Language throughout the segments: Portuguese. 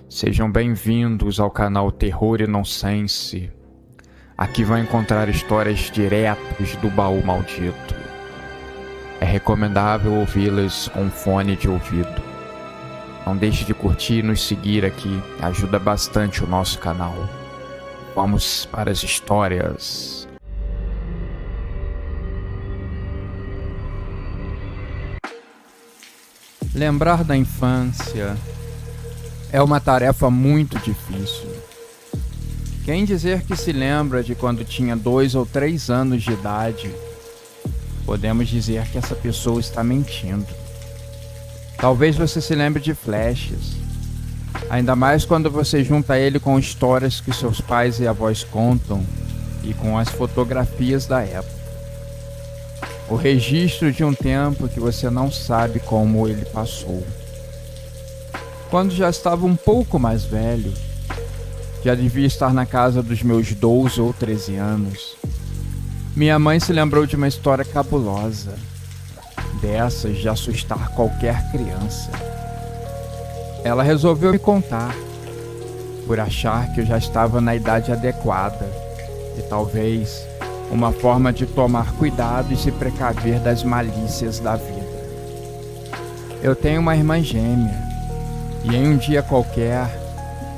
Sejam bem-vindos ao canal Terror e Nonsense. Aqui vão encontrar histórias diretas do baú maldito. É recomendável ouvi-las com fone de ouvido. Não deixe de curtir e nos seguir aqui, ajuda bastante o nosso canal. Vamos para as histórias. Lembrar da infância é uma tarefa muito difícil. Quem dizer que se lembra de quando tinha 2 ou 3 anos de idade, podemos dizer que essa pessoa está mentindo. Talvez você se lembre de flashes, ainda mais quando você junta ele com histórias que seus pais e avós contam e com as fotografias da época. O registro de um tempo que você não sabe como ele passou. Quando já estava um pouco mais velho, já devia estar na casa dos meus 12 ou 13 anos, minha mãe se lembrou de uma história cabulosa, dessas de assustar qualquer criança. Ela resolveu me contar, por achar que eu já estava na idade adequada e talvez uma forma de tomar cuidado e se precaver das malícias da vida. Eu tenho uma irmã gêmea e em um dia qualquer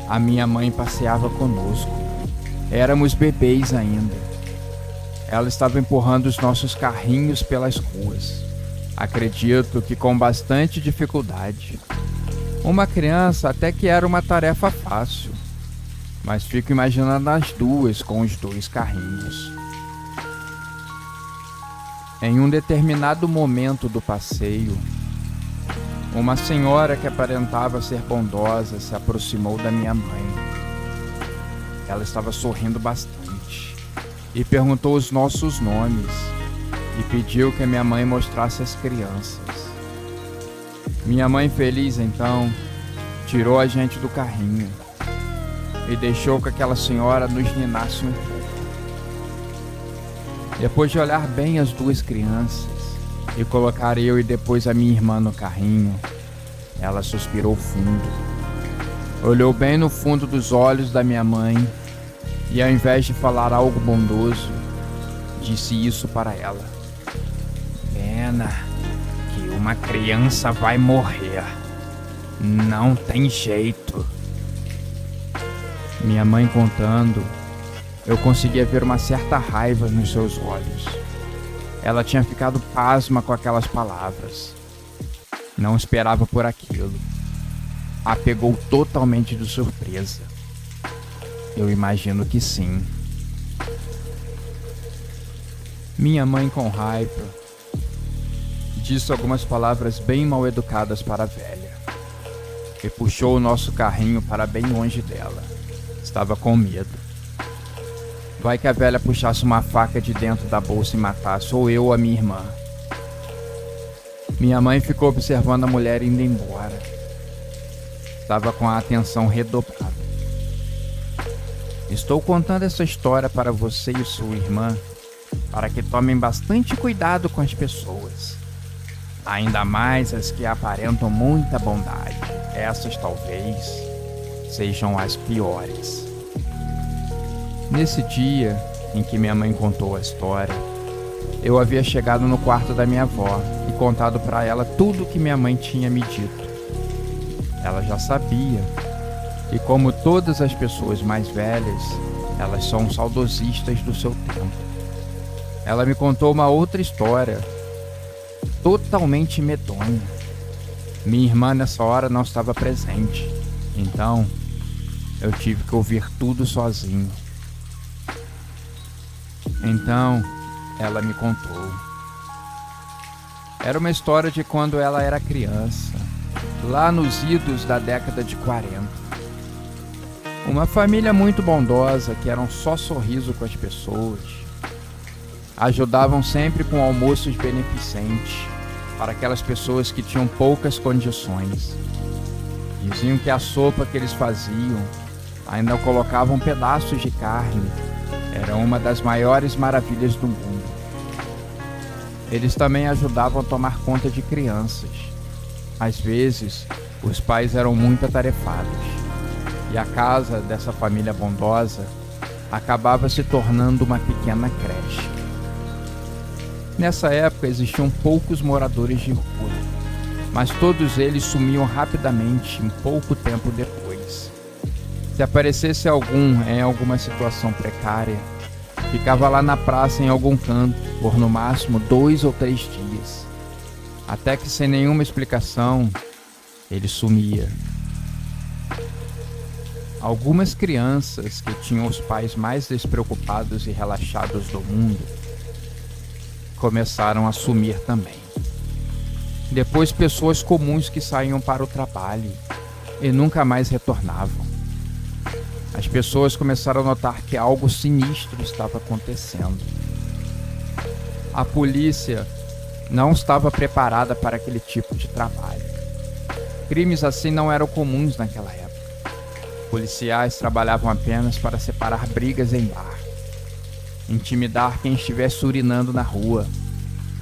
a minha mãe passeava conosco. Éramos bebês ainda. Ela estava empurrando os nossos carrinhos pelas ruas. Acredito que com bastante dificuldade. Uma criança até que era uma tarefa fácil, mas fico imaginando as duas com os 2 carrinhos. Em um determinado momento do passeio, uma senhora que aparentava ser bondosa se aproximou da minha mãe. Ela estava sorrindo bastante e perguntou os nossos nomes e pediu que a minha mãe mostrasse as crianças. Minha mãe, feliz então, tirou a gente do carrinho e deixou que aquela senhora nos ninasse um pouco. Depois de olhar bem as 2 crianças e colocar eu e depois a minha irmã no carrinho, ela suspirou fundo. Olhou bem no fundo dos olhos da minha mãe e, ao invés de falar algo bondoso, disse isso para ela: "Pena que uma criança vai morrer. Não tem jeito." Minha mãe contando, eu conseguia ver uma certa raiva nos seus olhos. Ela tinha ficado pasma com aquelas palavras. Não esperava por aquilo. A pegou totalmente de surpresa. Eu imagino que sim. Minha mãe, com raiva, disse algumas palavras bem mal educadas para a velha e puxou o nosso carrinho para bem longe dela. Estava com medo. Vai que a velha puxasse uma faca de dentro da bolsa e matasse ou eu ou a minha irmã. Minha mãe ficou observando a mulher indo embora. Estava com a atenção redobrada. Estou contando essa história para você e sua irmã para que tomem bastante cuidado com as pessoas. Ainda mais as que aparentam muita bondade. Essas talvez sejam as piores. Nesse dia em que minha mãe contou a história, eu havia chegado no quarto da minha avó e contado para ela tudo o que minha mãe tinha me dito. Ela já sabia, e como todas as pessoas mais velhas, elas são saudosistas do seu tempo. Ela me contou uma outra história, totalmente medonha. Minha irmã nessa hora não estava presente, então eu tive que ouvir tudo sozinho. Então, ela me contou. Era uma história de quando ela era criança, lá nos idos da década de 40. Uma família muito bondosa que eram só sorriso com as pessoas. Ajudavam sempre com almoços beneficentes para aquelas pessoas que tinham poucas condições. Diziam que a sopa que eles faziam ainda colocavam pedaços de carne. Era uma das maiores maravilhas do mundo. Eles também ajudavam a tomar conta de crianças. Às vezes, os pais eram muito atarefados. E a casa dessa família bondosa acabava se tornando uma pequena creche. Nessa época existiam poucos moradores de rua, mas todos eles sumiam rapidamente em pouco tempo depois. Se aparecesse algum em alguma situação precária, ficava lá na praça em algum canto por no máximo 2 ou 3 dias, até que sem nenhuma explicação ele sumia. Algumas crianças que tinham os pais mais despreocupados e relaxados do mundo começaram a sumir também. Depois, pessoas comuns que saíam para o trabalho e nunca mais retornavam. As pessoas começaram a notar que algo sinistro estava acontecendo. A polícia não estava preparada para aquele tipo de trabalho. Crimes assim não eram comuns naquela época. Policiais trabalhavam apenas para separar brigas em bar, intimidar quem estivesse urinando na rua,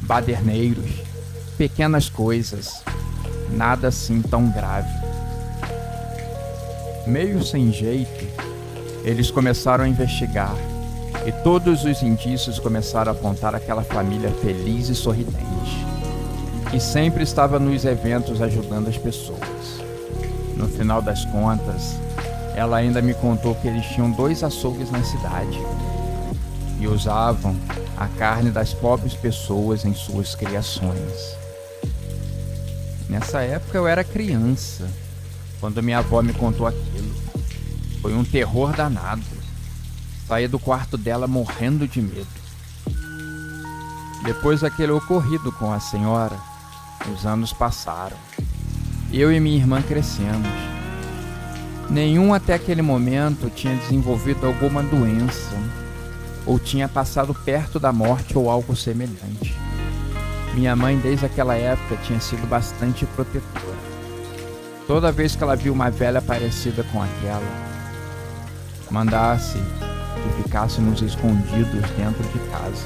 baderneiros, pequenas coisas, nada assim tão grave. Meio sem jeito, eles começaram a investigar e todos os indícios começaram a apontar aquela família feliz e sorridente, que sempre estava nos eventos ajudando as pessoas. No final das contas, ela ainda me contou que eles tinham 2 açougues na cidade e usavam a carne das pobres pessoas em suas criações. Nessa época eu era criança, quando minha avó me contou aquilo. Foi um terror danado. Saí do quarto dela morrendo de medo. Depois daquele ocorrido com a senhora, os anos passaram. Eu e minha irmã crescemos. Nenhum até aquele momento tinha desenvolvido alguma doença ou tinha passado perto da morte ou algo semelhante. Minha mãe, desde aquela época, tinha sido bastante protetora. Toda vez que ela viu uma velha parecida com aquela, mandasse que ficássemos escondidos dentro de casa.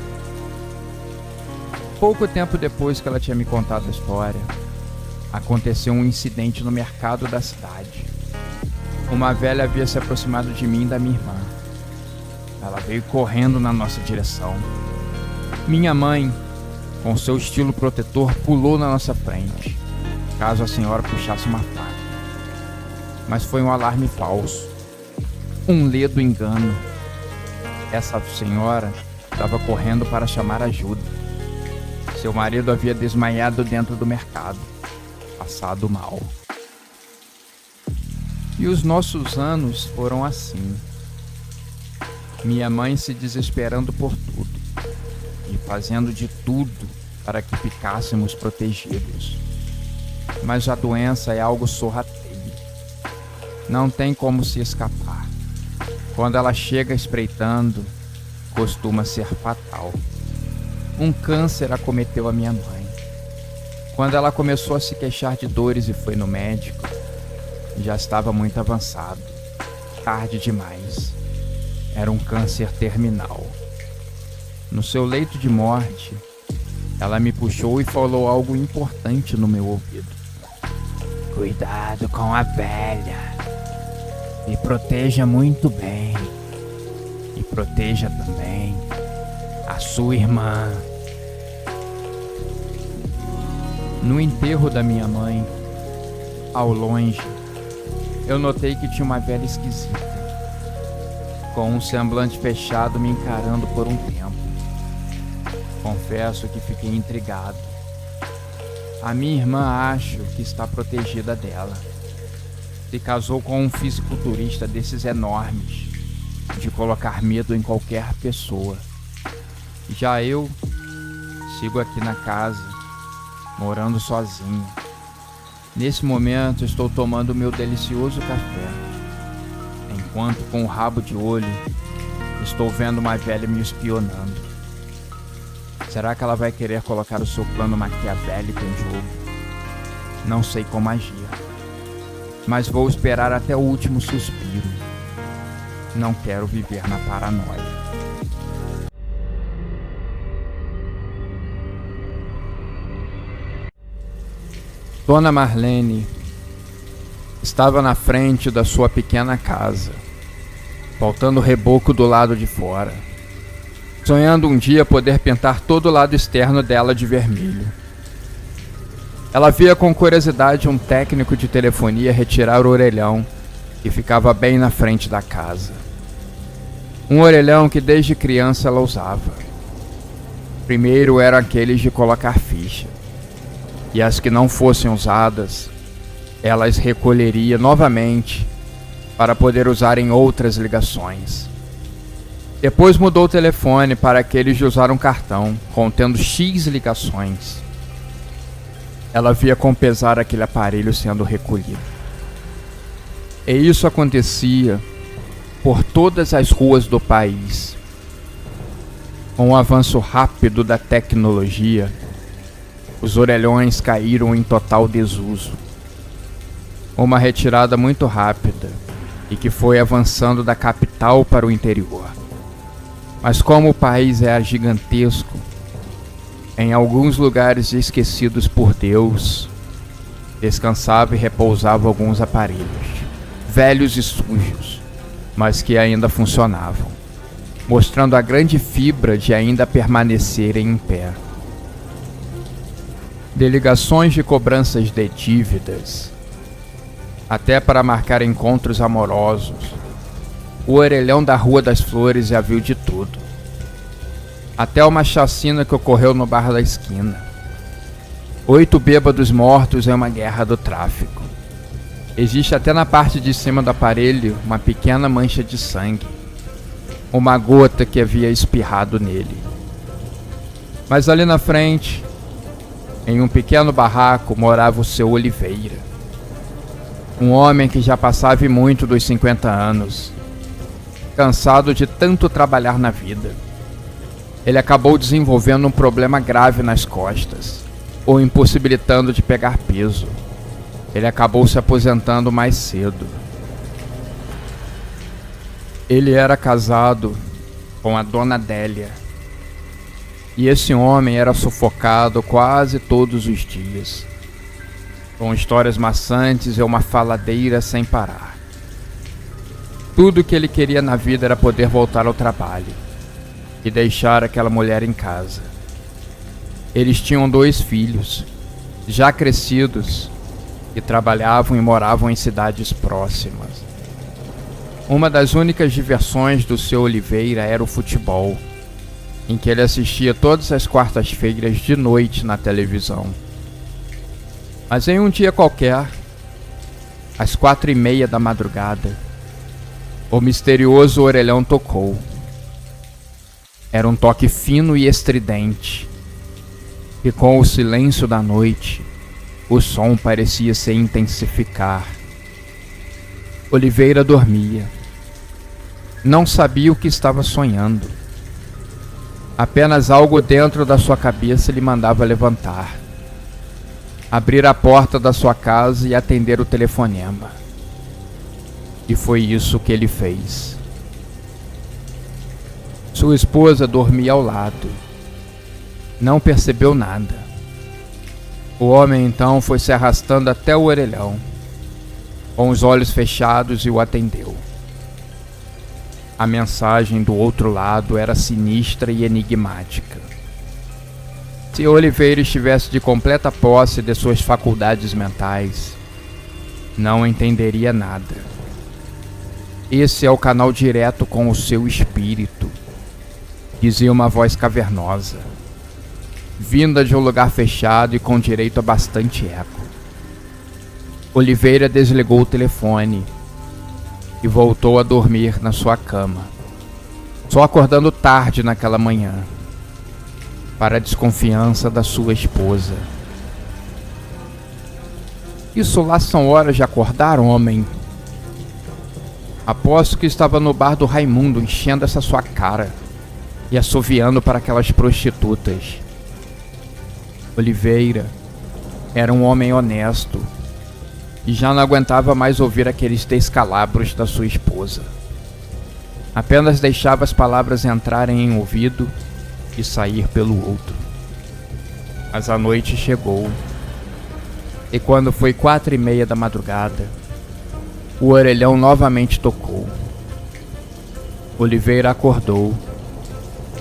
Pouco tempo depois que ela tinha me contado a história, aconteceu um incidente no mercado da cidade. Uma velha havia se aproximado de mim e da minha irmã. Ela veio correndo na nossa direção. Minha mãe, com seu estilo protetor, pulou na nossa frente, caso a senhora puxasse uma faca. Mas foi um alarme falso, um ledo engano. Essa senhora estava correndo para chamar ajuda. Seu marido havia desmaiado dentro do mercado, passado mal. E os nossos anos foram assim. Minha mãe se desesperando por tudo e fazendo de tudo para que ficássemos protegidos. Mas a doença é algo sorrateiro. Não tem como se escapar. Quando ela chega espreitando, costuma ser fatal. Um câncer acometeu a minha mãe. Quando ela começou a se queixar de dores e foi no médico, já estava muito avançado, tarde demais. Era um câncer terminal. No seu leito de morte, ela me puxou e falou algo importante no meu ouvido. Cuidado com a velha. E proteja muito bem. E proteja também a sua irmã. No enterro da minha mãe, ao longe, eu notei que tinha uma velha esquisita, com um semblante fechado me encarando por um tempo. Confesso que fiquei intrigado. A minha irmã acho que está protegida dela. Se casou com um fisiculturista desses enormes, de colocar medo em qualquer pessoa. Já eu sigo aqui na casa, morando sozinho. Nesse momento estou tomando meu delicioso café, enquanto com o rabo de olho estou vendo uma velha me espionando. Será que ela vai querer colocar o seu plano maquiavélico em jogo? Não sei como agir, mas vou esperar até o último suspiro. Não quero viver na paranoia. Dona Marlene, Estava na frente da sua pequena casa, faltando reboco do lado de fora, sonhando um dia poder pintar todo o lado externo dela de vermelho. Ela via com curiosidade um técnico de telefonia retirar o orelhão que ficava bem na frente da casa. Um orelhão que desde criança ela usava. Primeiro eram aqueles de colocar ficha, e as que não fossem usadas, ela as recolheria novamente para poder usar em outras ligações. Depois mudou o telefone para aqueles de usar um cartão contendo X ligações. Ela via com pesar aquele aparelho sendo recolhido. E isso acontecia por todas as ruas do país. Com o avanço rápido da tecnologia, os orelhões caíram em total desuso. Uma retirada muito rápida e que foi avançando da capital para o interior. Mas como o país era gigantesco, em alguns lugares esquecidos por Deus, descansava e repousava alguns aparelhos, velhos e sujos, mas que ainda funcionavam, mostrando a grande fibra de ainda permanecerem em pé. De ligações de cobranças de dívidas, até para marcar encontros amorosos, o orelhão da Rua das Flores já viu de tudo. Até uma chacina que ocorreu no bar da esquina. 8 bêbados mortos em uma guerra do tráfico. Existe até na parte de cima do aparelho uma pequena mancha de sangue. Uma gota que havia espirrado nele. Mas ali na frente, em um pequeno barraco, morava o seu Oliveira. Um homem que já passava muito dos 50 anos. Cansado de tanto trabalhar na vida. Ele acabou desenvolvendo um problema grave nas costas, o impossibilitando de pegar peso. Ele acabou se aposentando mais cedo. Ele era casado com a dona Adélia. E esse homem era sufocado quase todos os dias, com histórias maçantes e uma faladeira sem parar. Tudo que ele queria na vida era poder voltar ao trabalho e deixar aquela mulher em casa. Eles tinham 2 filhos, já crescidos, que trabalhavam e moravam em cidades próximas. Uma das únicas diversões do seu Oliveira era o futebol, em que ele assistia todas as quartas-feiras de noite na televisão. Mas em um dia qualquer, às 4:30 da madrugada, o misterioso orelhão tocou. Era um toque fino e estridente, e com o silêncio da noite, o som parecia se intensificar. Oliveira dormia. Não sabia o que estava sonhando. Apenas algo dentro da sua cabeça lhe mandava levantar, abrir a porta da sua casa e atender o telefonema. E foi isso que ele fez. Sua esposa dormia ao lado. Não percebeu nada. O homem então foi se arrastando até o orelhão, com os olhos fechados, e o atendeu. A mensagem do outro lado era sinistra e enigmática. Se Oliveira estivesse de completa posse de suas faculdades mentais, não entenderia nada. Esse é o canal direto com o seu espírito, dizia uma voz cavernosa, vinda de um lugar fechado e com direito a bastante eco. Oliveira desligou o telefone e voltou a dormir na sua cama, só acordando tarde naquela manhã, para a desconfiança da sua esposa. Isso lá são horas de acordar, homem? Aposto que estava no bar do Raimundo enchendo essa sua cara e assoviando para aquelas prostitutas. Oliveira era um homem honesto e já não aguentava mais ouvir aqueles descalabros da sua esposa. Apenas deixava as palavras entrarem em um ouvido e sair pelo outro. Mas a noite chegou, e quando foi 4:30 da madrugada, O orelhão novamente tocou. Oliveira acordou,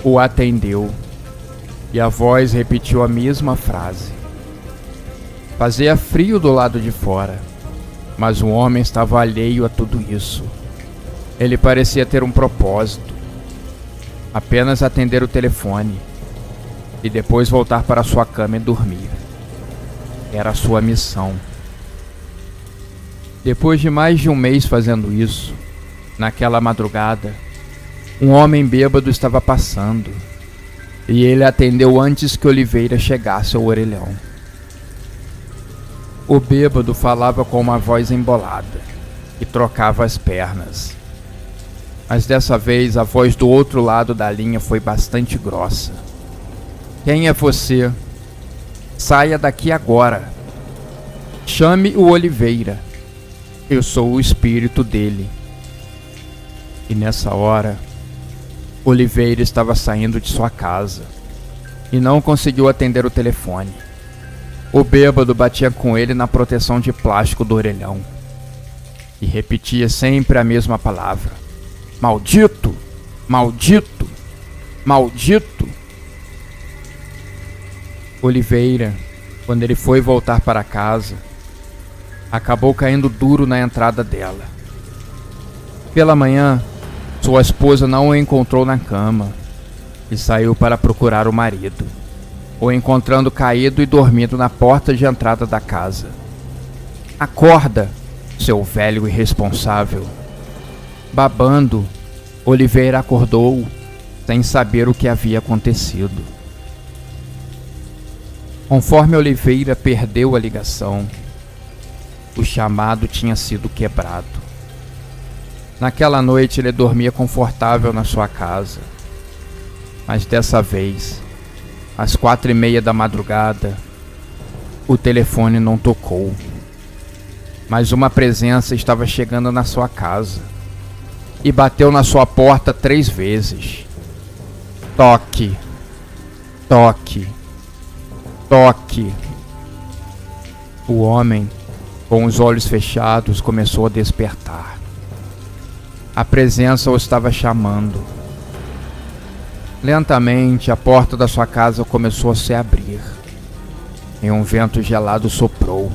o atendeu, e a voz repetiu a mesma frase. Fazia frio do lado de fora, mas o homem estava alheio a tudo isso. Ele parecia ter um propósito: apenas atender o telefone e depois voltar para sua cama e dormir. Era a sua missão. Depois de mais de um mês fazendo isso, naquela madrugada, um homem bêbado estava passando, e ele atendeu antes que Oliveira chegasse ao orelhão. O bêbado falava com uma voz embolada e trocava as pernas. Mas dessa vez a voz do outro lado da linha foi bastante grossa. Quem é você? Saia daqui agora. Chame o Oliveira. Eu sou o espírito dele. E nessa hora, Oliveira estava saindo de sua casa e não conseguiu atender o telefone. O bêbado batia com ele na proteção de plástico do orelhão e repetia sempre a mesma palavra: maldito! Maldito! Maldito! Oliveira, quando ele foi voltar para casa, acabou caindo duro na entrada dela. Pela manhã, sua esposa não o encontrou na cama e saiu para procurar o marido, o encontrando caído e dormindo na porta de entrada da casa. Acorda, seu velho irresponsável! Babando, Oliveira acordou, sem saber o que havia acontecido. Conforme Oliveira perdeu a ligação, o chamado tinha sido quebrado. Naquela noite ele dormia confortável na sua casa, mas dessa vez, às 4:30 da madrugada, o telefone não tocou. Mas uma presença estava chegando na sua casa e bateu na sua porta 3 vezes. Toque, toque, toque. O homem, com os olhos fechados, começou a despertar. A presença o estava chamando. Lentamente, a porta da sua casa começou a se abrir e um vento gelado soprou,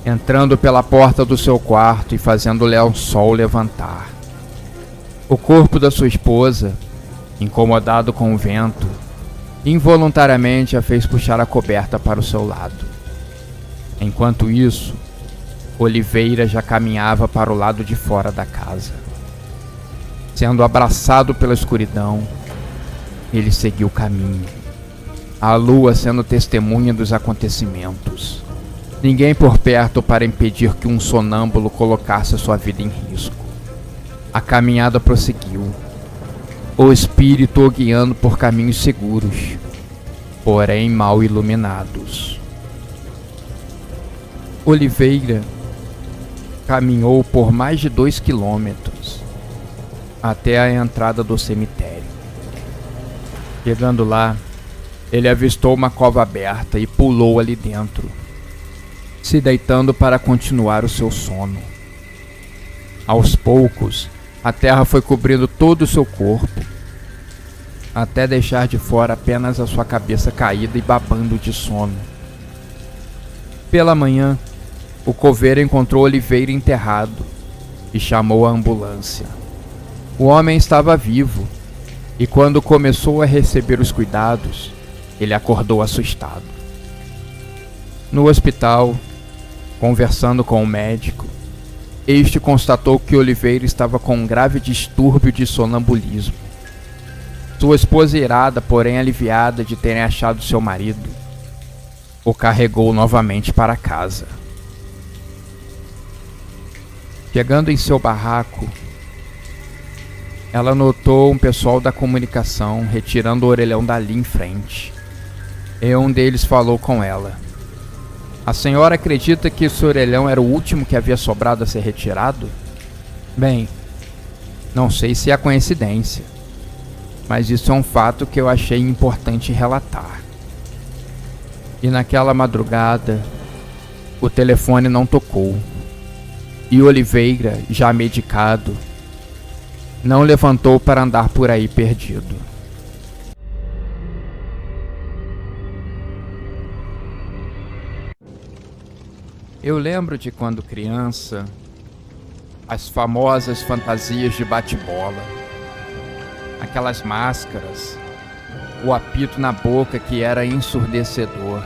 entrando pela porta do seu quarto e fazendo o lençol levantar. O corpo da sua esposa, incomodado com o vento, involuntariamente a fez puxar a coberta para o seu lado. Enquanto isso, Oliveira já caminhava para o lado de fora da casa. Sendo abraçado pela escuridão, ele seguiu o caminho, a lua sendo testemunha dos acontecimentos. Ninguém por perto para impedir que um sonâmbulo colocasse sua vida em risco. A caminhada prosseguiu, o espírito o guiando por caminhos seguros, porém mal iluminados. Oliveira caminhou por mais de 2 quilômetros até a entrada do cemitério. Chegando lá, ele avistou uma cova aberta e pulou ali dentro, se deitando para continuar o seu sono. Aos poucos, a terra foi cobrindo todo o seu corpo, até deixar de fora apenas a sua cabeça caída e babando de sono. Pela manhã, o coveiro encontrou Oliveira enterrado e chamou a ambulância. O homem estava vivo e quando começou a receber os cuidados, ele acordou assustado. No hospital, conversando com o médico, este constatou que Oliveira estava com um grave distúrbio de sonambulismo. Sua esposa, irada, porém aliviada de terem achado seu marido, o carregou novamente para casa. Chegando em seu barraco, ela notou um pessoal da comunicação retirando o orelhão dali em frente. E um deles falou com ela: "A senhora acredita que esse orelhão era o último que havia sobrado a ser retirado?" "Bem, não sei se é coincidência, mas isso é um fato que eu achei importante relatar." E naquela madrugada, o telefone não tocou. e Oliveira, já medicado, não levantou para andar por aí perdido. Eu lembro de quando criança, as famosas fantasias de bate-bola, aquelas máscaras, o apito na boca que era ensurdecedor,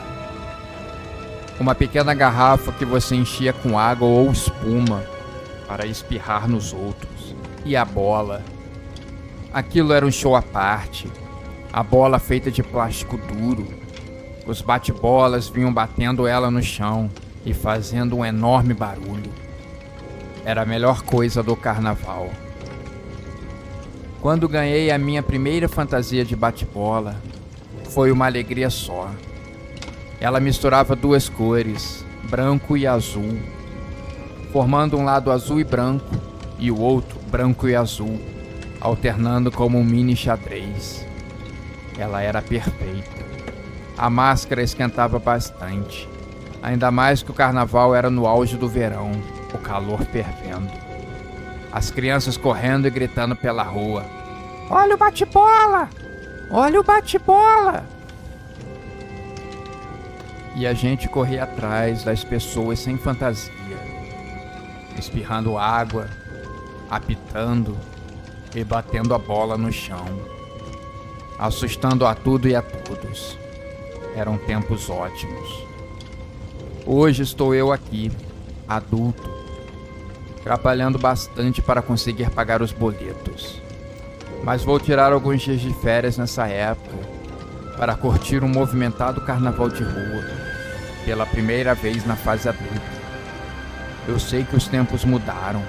uma pequena garrafa que você enchia com água ou espuma para espirrar nos outros, e a bola. Aquilo era um show à parte, a bola feita de plástico duro. Os bate-bolas vinham batendo ela no chão e fazendo um enorme barulho. Era a melhor coisa do carnaval. Quando ganhei a minha primeira fantasia de bate-bola, foi uma alegria só. Ela misturava duas cores, branco e azul, formando um lado azul e branco e o outro branco e azul, alternando como um mini xadrez. Ela era perfeita. A máscara esquentava bastante, ainda mais que o carnaval era no auge do verão, o calor fervendo. As crianças correndo e gritando pela rua: "Olha o bate-bola! Olha o bate-bola!" E a gente corria atrás das pessoas sem fantasia, espirrando água, apitando e batendo a bola no chão, assustando a tudo e a todos. Eram tempos ótimos. Hoje estou eu aqui, adulto, trabalhando bastante para conseguir pagar os boletos. Mas vou tirar alguns dias de férias nessa época para curtir um movimentado carnaval de rua, pela primeira vez na fase adulta. Eu sei que os tempos mudaram,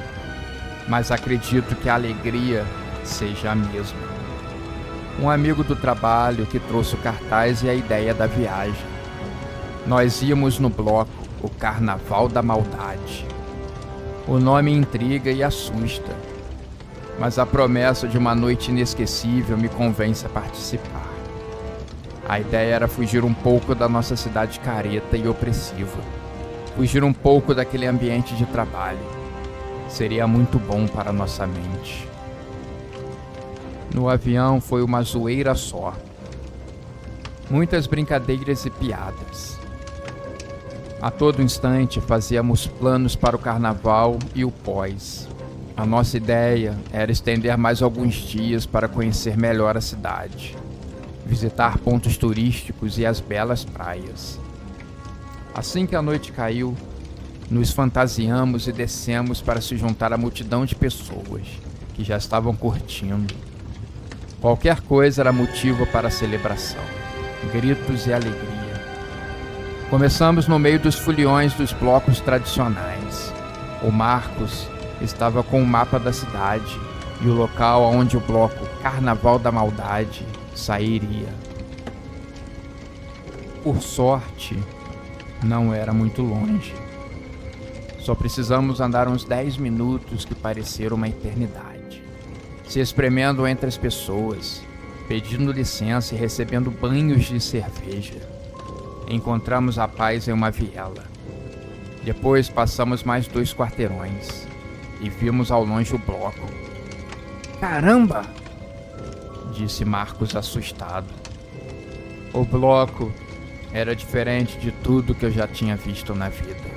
mas acredito que a alegria seja a mesma. Um amigo do trabalho que trouxe o cartaz e a ideia da viagem. Nós íamos no bloco, o Carnaval da Maldade. O nome intriga e assusta, mas a promessa de uma noite inesquecível me convence a participar. A ideia era fugir um pouco da nossa cidade careta e opressiva. Fugir um pouco daquele ambiente de trabalho. Seria muito bom para nossa mente. No avião foi uma zoeira só. Muitas brincadeiras e piadas. A todo instante fazíamos planos para o carnaval e o pós. A nossa ideia era estender mais alguns dias para conhecer melhor a cidade, visitar pontos turísticos e as belas praias. Assim que a noite caiu, nos fantasiamos e descemos para se juntar à multidão de pessoas que já estavam curtindo. Qualquer coisa era motivo para a celebração, gritos e alegria. Começamos no meio dos foliões dos blocos tradicionais. O Marcos estava com o mapa da cidade e o local onde o bloco Carnaval da Maldade sairia. Por sorte, não era muito longe. Só precisamos andar uns 10 minutos que pareceram uma eternidade, se espremendo entre as pessoas, pedindo licença e recebendo banhos de cerveja. Encontramos a paz em uma viela. Depois passamos mais 2 quarteirões e vimos ao longe o bloco. "Caramba!" disse Marcos assustado. O bloco era diferente de tudo que eu já tinha visto na vida.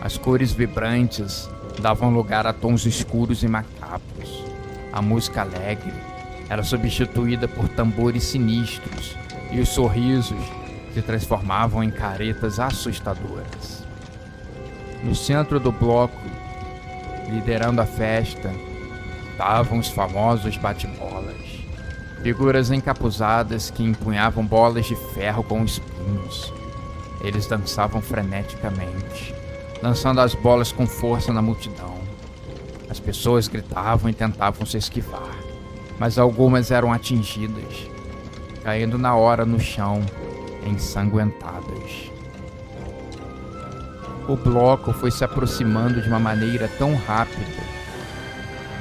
As cores vibrantes davam lugar a tons escuros e macabros. A música alegre era substituída por tambores sinistros e os sorrisos se transformavam em caretas assustadoras. No centro do bloco, liderando a festa, estavam os famosos bate-bolas. Figuras encapuzadas que empunhavam bolas de ferro com espinhos. Eles dançavam freneticamente, lançando as bolas com força na multidão. As pessoas gritavam e tentavam se esquivar, mas algumas eram atingidas, caindo na hora no chão, ensanguentadas. O bloco foi se aproximando de uma maneira tão rápida,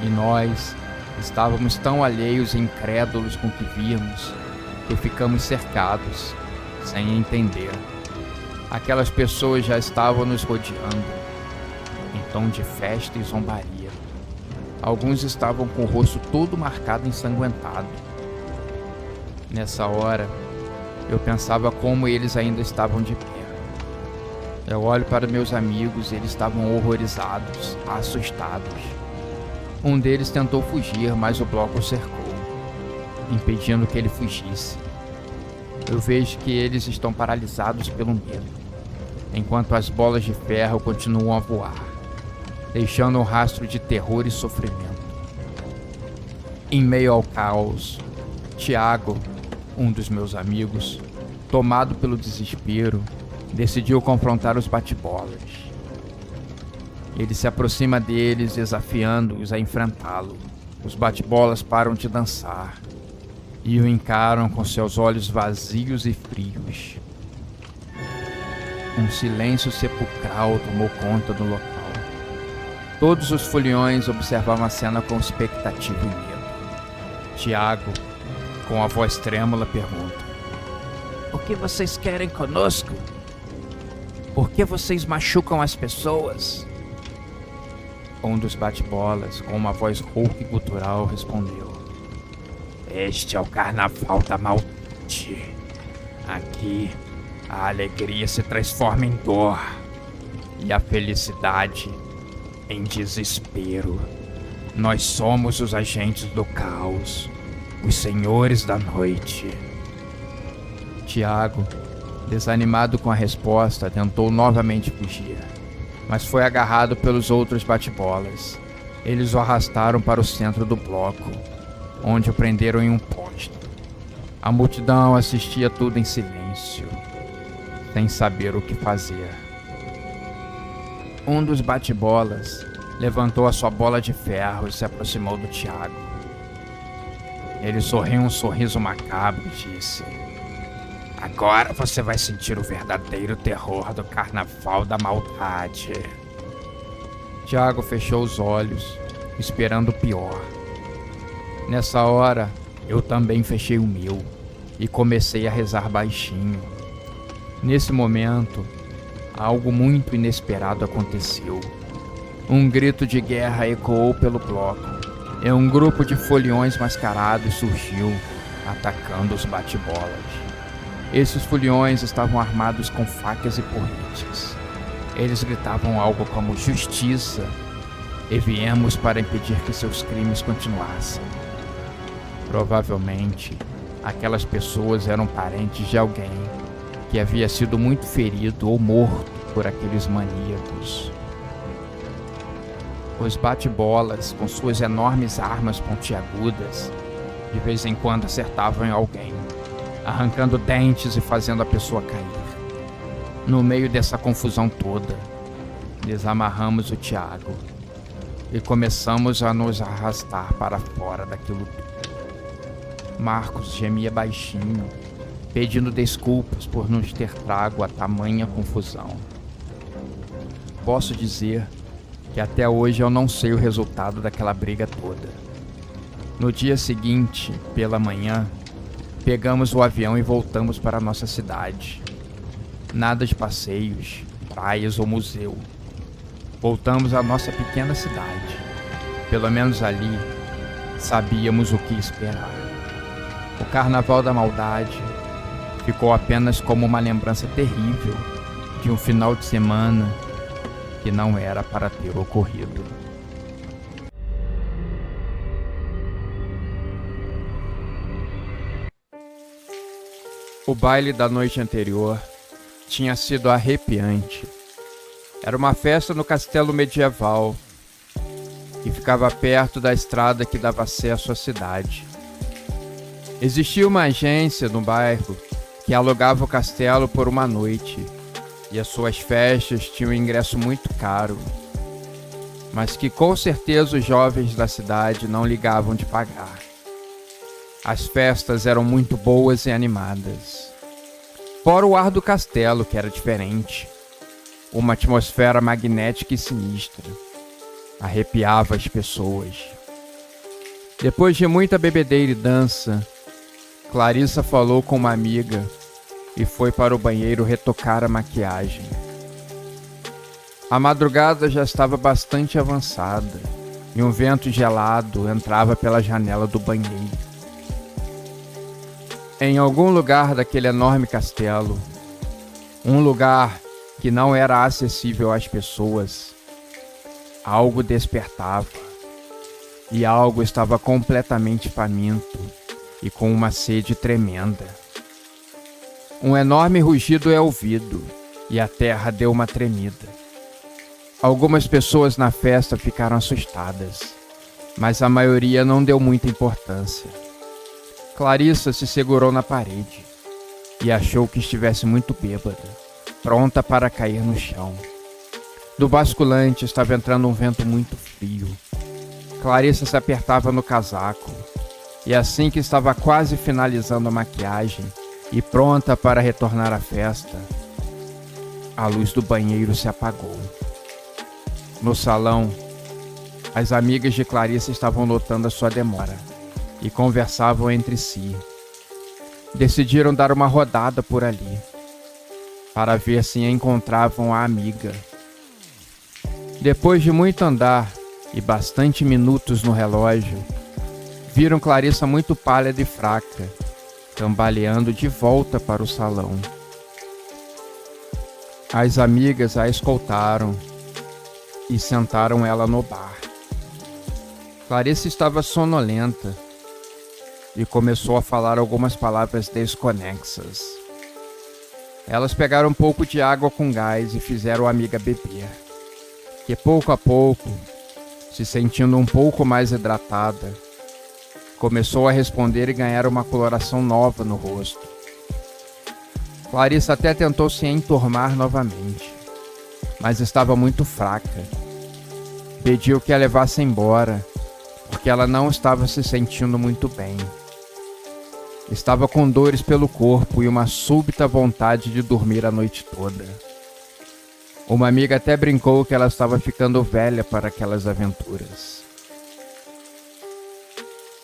e nós estávamos tão alheios e incrédulos com o que víamos, que ficamos cercados, sem entender. Aquelas pessoas já estavam nos rodeando. tom de festa e zombaria. Alguns estavam com o rosto todo marcado e ensanguentado. Nessa hora, eu pensava como eles ainda estavam de pé. Eu olho para meus amigos e eles estavam horrorizados, assustados. Um deles tentou fugir, mas o bloco o cercou, impedindo que ele fugisse. Eu vejo que eles estão paralisados pelo medo, enquanto as bolas de ferro continuam a voar, deixando um rastro de terror e sofrimento. Em meio ao caos, Tiago, um dos meus amigos, tomado pelo desespero, decidiu confrontar os bate-bolas. Ele se aproxima deles, desafiando-os a enfrentá-lo. Os bate-bolas param de dançar e o encaram com seus olhos vazios e frios. Um silêncio sepulcral tomou conta do local. Todos os foliões observavam a cena com expectativa e medo. Tiago, com a voz trêmula, pergunta: "O que vocês querem conosco? Por que vocês machucam as pessoas?" Um dos bate-bolas, com uma voz rouca e gutural, respondeu: "Este é o carnaval da maldade. Aqui, a alegria se transforma em dor e a felicidade em desespero. Nós somos os agentes do caos, os senhores da noite." Tiago, desanimado com a resposta, tentou novamente fugir, mas foi agarrado pelos outros bate-bolas. Eles o arrastaram para o centro do bloco, onde o prenderam em um poste. A multidão assistia tudo em silêncio, sem saber o que fazer. Um dos bate-bolas levantou a sua bola de ferro e se aproximou do Tiago. Ele sorriu um sorriso macabro e disse: "Agora você vai sentir o verdadeiro terror do carnaval da maldade." Tiago fechou os olhos, esperando o pior. Nessa hora, eu também fechei o meu e comecei a rezar baixinho. Nesse momento, algo muito inesperado aconteceu. Um grito de guerra ecoou pelo bloco e um grupo de foliões mascarados surgiu, atacando os bate-bolas. Esses foliões estavam armados com facas e porretes. Eles gritavam algo como "justiça" e viemos para impedir que seus crimes continuassem. Provavelmente, aquelas pessoas eram parentes de alguém que havia sido muito ferido ou morto por aqueles maníacos. Os bate-bolas, com suas enormes armas pontiagudas, de vez em quando acertavam em alguém, arrancando dentes e fazendo a pessoa cair. No meio dessa confusão toda, desamarramos o Tiago e começamos a nos arrastar para fora daquilo tudo. Marcos gemia baixinho, pedindo desculpas por nos ter trago a tamanha confusão. Posso dizer que até hoje eu não sei o resultado daquela briga toda. No dia seguinte, pela manhã, pegamos o avião e voltamos para a nossa cidade. Nada de passeios, praias ou museu. Voltamos à nossa pequena cidade. Pelo menos ali, sabíamos o que esperar. O Carnaval da Maldade ficou apenas como uma lembrança terrível de um final de semana que não era para ter ocorrido. O baile da noite anterior tinha sido arrepiante. Era uma festa no castelo medieval que ficava perto da estrada que dava acesso à cidade. Existia uma agência no bairro que alugava o castelo por uma noite, e as suas festas tinham um ingresso muito caro, mas que com certeza os jovens da cidade não ligavam de pagar. As festas eram muito boas e animadas. Fora o ar do castelo, que era diferente. Uma atmosfera magnética e sinistra. Arrepiava as pessoas. Depois de muita bebedeira e dança, Clarissa falou com uma amiga e foi para o banheiro retocar a maquiagem. A madrugada já estava bastante avançada e um vento gelado entrava pela janela do banheiro. Em algum lugar daquele enorme castelo, um lugar que não era acessível às pessoas, algo despertava, e algo estava completamente faminto e com uma sede tremenda. Um enorme rugido é ouvido e a terra deu uma tremida. Algumas pessoas na festa ficaram assustadas, mas a maioria não deu muita importância. Clarissa se segurou na parede e achou que estivesse muito bêbada, pronta para cair no chão. Do basculante estava entrando um vento muito frio. Clarissa se apertava no casaco e assim que estava quase finalizando a maquiagem e pronta para retornar à festa, a luz do banheiro se apagou. No salão, as amigas de Clarissa estavam notando a sua demora e conversavam entre si. Decidiram dar uma rodada por ali, para ver se encontravam a amiga. Depois de muito andar e bastante minutos no relógio, viram Clarissa muito pálida e fraca, cambaleando de volta para o salão. As amigas a escoltaram e sentaram ela no bar. Clarissa estava sonolenta e começou a falar algumas palavras desconexas. Elas pegaram um pouco de água com gás e fizeram a amiga beber, que pouco a pouco, se sentindo um pouco mais hidratada, começou a responder e ganhar uma coloração nova no rosto. Clarissa até tentou se enturmar novamente, mas estava muito fraca. Pediu que a levasse embora, porque ela não estava se sentindo muito bem. Estava com dores pelo corpo e uma súbita vontade de dormir a noite toda. Uma amiga até brincou que ela estava ficando velha para aquelas aventuras.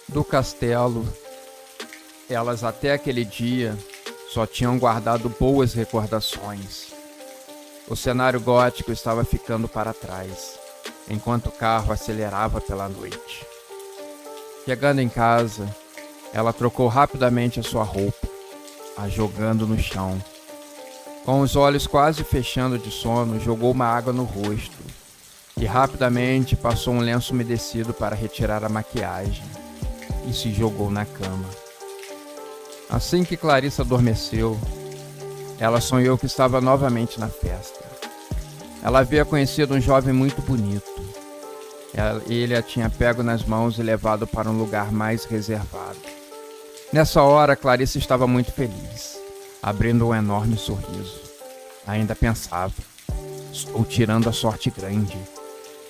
Do castelo, elas até aquele dia só tinham guardado boas recordações. O cenário gótico estava ficando para trás, enquanto o carro acelerava pela noite. Chegando em casa, ela trocou rapidamente a sua roupa, a jogando no chão. Com os olhos quase fechando de sono, jogou uma água no rosto e rapidamente passou um lenço umedecido para retirar a maquiagem e se jogou na cama. Assim que Clarissa adormeceu, ela sonhou que estava novamente na festa. Ela havia conhecido um jovem muito bonito. Ele a tinha pego nas mãos e levado para um lugar mais reservado. Nessa hora, Clarissa estava muito feliz, abrindo um enorme sorriso. Ainda pensava: estou tirando a sorte grande.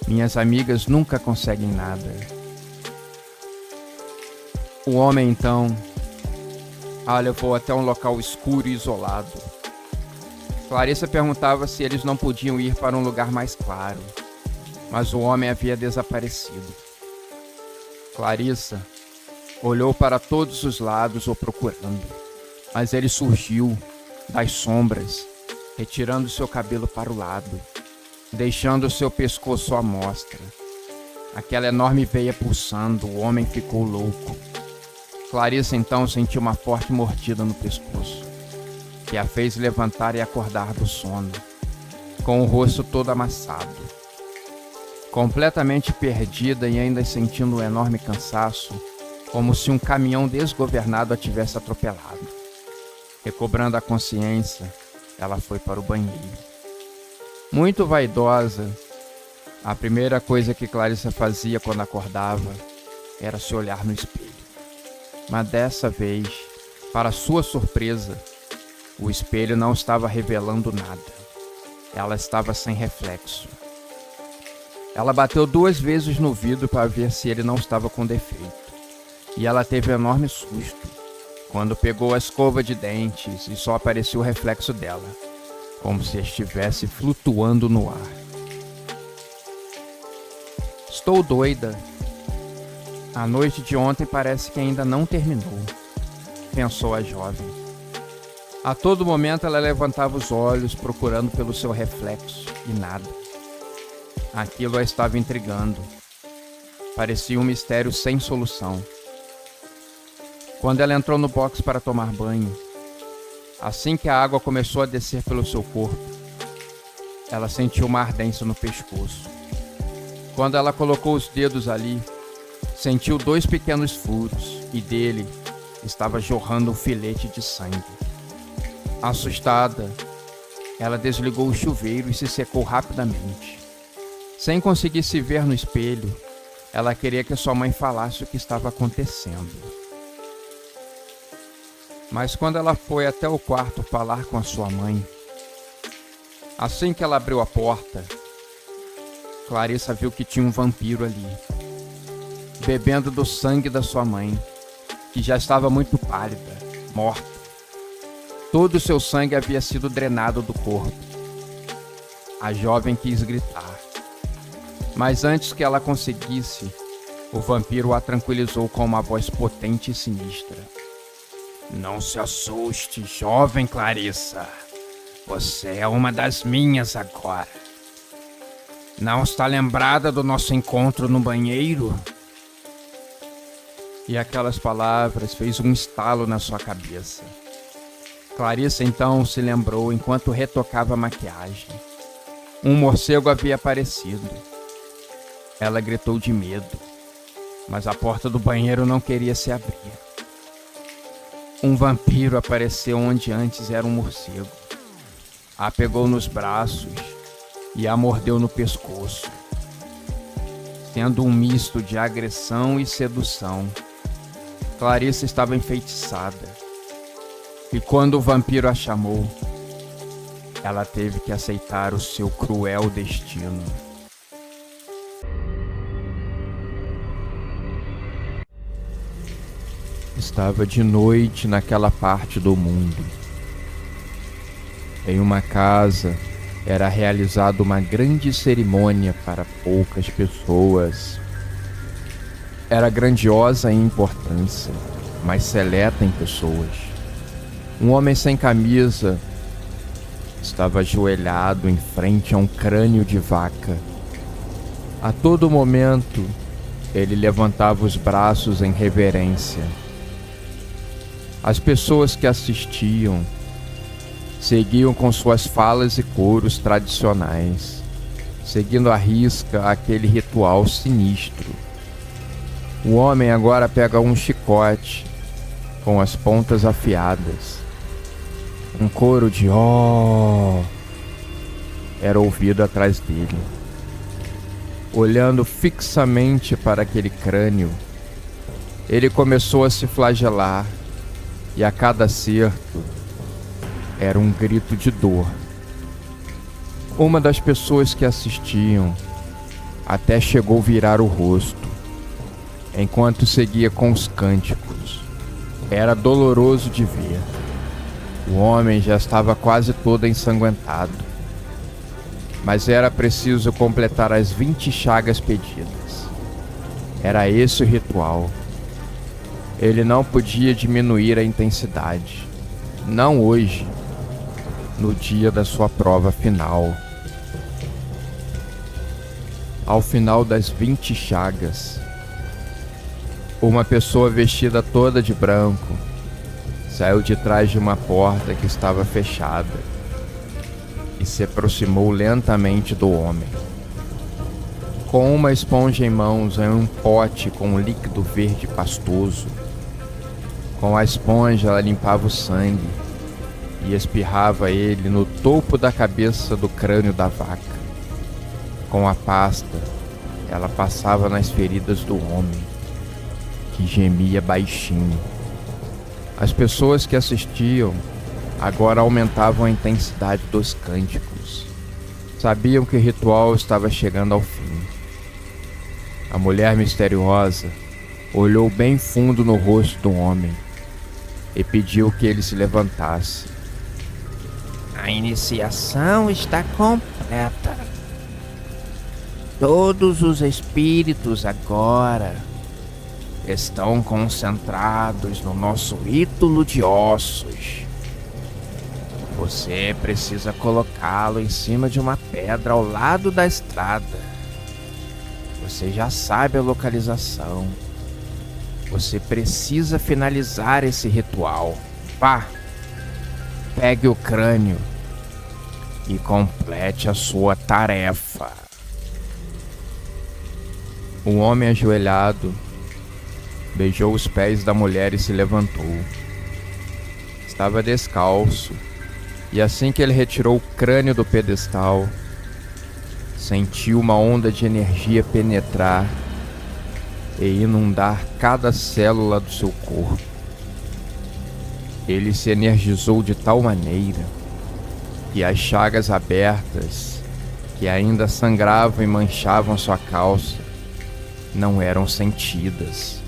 Minhas amigas nunca conseguem nada. O homem, então, a levou até um local escuro e isolado. Clarissa perguntava se eles não podiam ir para um lugar mais claro, mas o homem havia desaparecido. Clarissa olhou para todos os lados o procurando, mas ele surgiu das sombras, retirando seu cabelo para o lado, deixando seu pescoço à mostra. Aquela enorme veia pulsando, o homem ficou louco. Clarissa então sentiu uma forte mordida no pescoço, que a fez levantar e acordar do sono, com o rosto todo amassado. Completamente perdida e ainda sentindo um enorme cansaço, como se um caminhão desgovernado a tivesse atropelado. Recobrando a consciência, ela foi para o banheiro. Muito vaidosa, a primeira coisa que Clarissa fazia quando acordava era se olhar no espelho. Mas dessa vez, para sua surpresa, o espelho não estava revelando nada. Ela estava sem reflexo. Ela bateu 2 vezes no vidro para ver se ele não estava com defeito. E ela teve um enorme susto quando pegou a escova de dentes e só apareceu o reflexo dela, como se estivesse flutuando no ar. Estou doida. A noite de ontem parece que ainda não terminou, pensou a jovem. A todo momento ela levantava os olhos procurando pelo seu reflexo e nada. Aquilo a estava intrigando. Parecia um mistério sem solução. Quando ela entrou no box para tomar banho, assim que a água começou a descer pelo seu corpo, ela sentiu uma ardência no pescoço. Quando ela colocou os dedos ali, sentiu 2 pequenos furos e dele estava jorrando um filete de sangue. Assustada, ela desligou o chuveiro e se secou rapidamente. Sem conseguir se ver no espelho, ela queria que sua mãe falasse o que estava acontecendo. Mas quando ela foi até o quarto falar com a sua mãe, assim que ela abriu a porta, Clarissa viu que tinha um vampiro ali, bebendo do sangue da sua mãe, que já estava muito pálida, morta. Todo o seu sangue havia sido drenado do corpo. A jovem quis gritar, mas antes que ela conseguisse, o vampiro a tranquilizou com uma voz potente e sinistra. Não se assuste, jovem Clarissa. Você é uma das minhas agora. Não está lembrada do nosso encontro no banheiro? E aquelas palavras fez um estalo na sua cabeça. Clarissa então se lembrou enquanto retocava a maquiagem. Um morcego havia aparecido. Ela gritou de medo, mas a porta do banheiro não queria se abrir. Um vampiro apareceu onde antes era um morcego. A pegou nos braços e a mordeu no pescoço. Sendo um misto de agressão e sedução, Clarissa estava enfeitiçada. E quando o vampiro a chamou, ela teve que aceitar o seu cruel destino. Estava de noite naquela parte do mundo. Em uma casa era realizada uma grande cerimônia para poucas pessoas. Era grandiosa em importância, mas seleta em pessoas. Um homem sem camisa estava ajoelhado em frente a um crânio de vaca. A todo momento, ele levantava os braços em reverência. As pessoas que assistiam seguiam com suas falas e coros tradicionais, seguindo à risca aquele ritual sinistro. O homem agora pega um chicote com as pontas afiadas. Um coro de "ó" era ouvido atrás dele. Olhando fixamente para aquele crânio, ele começou a se flagelar. E a cada acerto era um grito de dor. Uma das pessoas que assistiam até chegou a virar o rosto, enquanto seguia com os cânticos. Era doloroso de ver. O homem já estava quase todo ensanguentado, mas era preciso completar as 20 chagas pedidas. Era esse o ritual. Ele não podia diminuir a intensidade. Não hoje, no dia da sua prova final. Ao final das 20 chagas, uma pessoa vestida toda de branco saiu de trás de uma porta que estava fechada e se aproximou lentamente do homem. Com uma esponja em mãos em um pote com um líquido verde pastoso, com a esponja ela limpava o sangue e espirrava ele no topo da cabeça do crânio da vaca. Com a pasta, ela passava nas feridas do homem, que gemia baixinho. As pessoas que assistiam agora aumentavam a intensidade dos cânticos. Sabiam que o ritual estava chegando ao fim. A mulher misteriosa olhou bem fundo no rosto do homem e pediu que ele se levantasse. A iniciação está completa. Todos os espíritos agora estão concentrados no nosso ídolo de ossos. Você precisa colocá-lo em cima de uma pedra ao lado da estrada. Você já sabe a localização. Você precisa finalizar esse ritual. Vá, pegue o crânio e complete a sua tarefa. O homem ajoelhado beijou os pés da mulher e se levantou. Estava descalço, e assim que ele retirou o crânio do pedestal, sentiu uma onda de energia penetrar e inundar cada célula do seu corpo. Ele se energizou de tal maneira que as chagas abertas, que ainda sangravam e manchavam sua calça, não eram sentidas.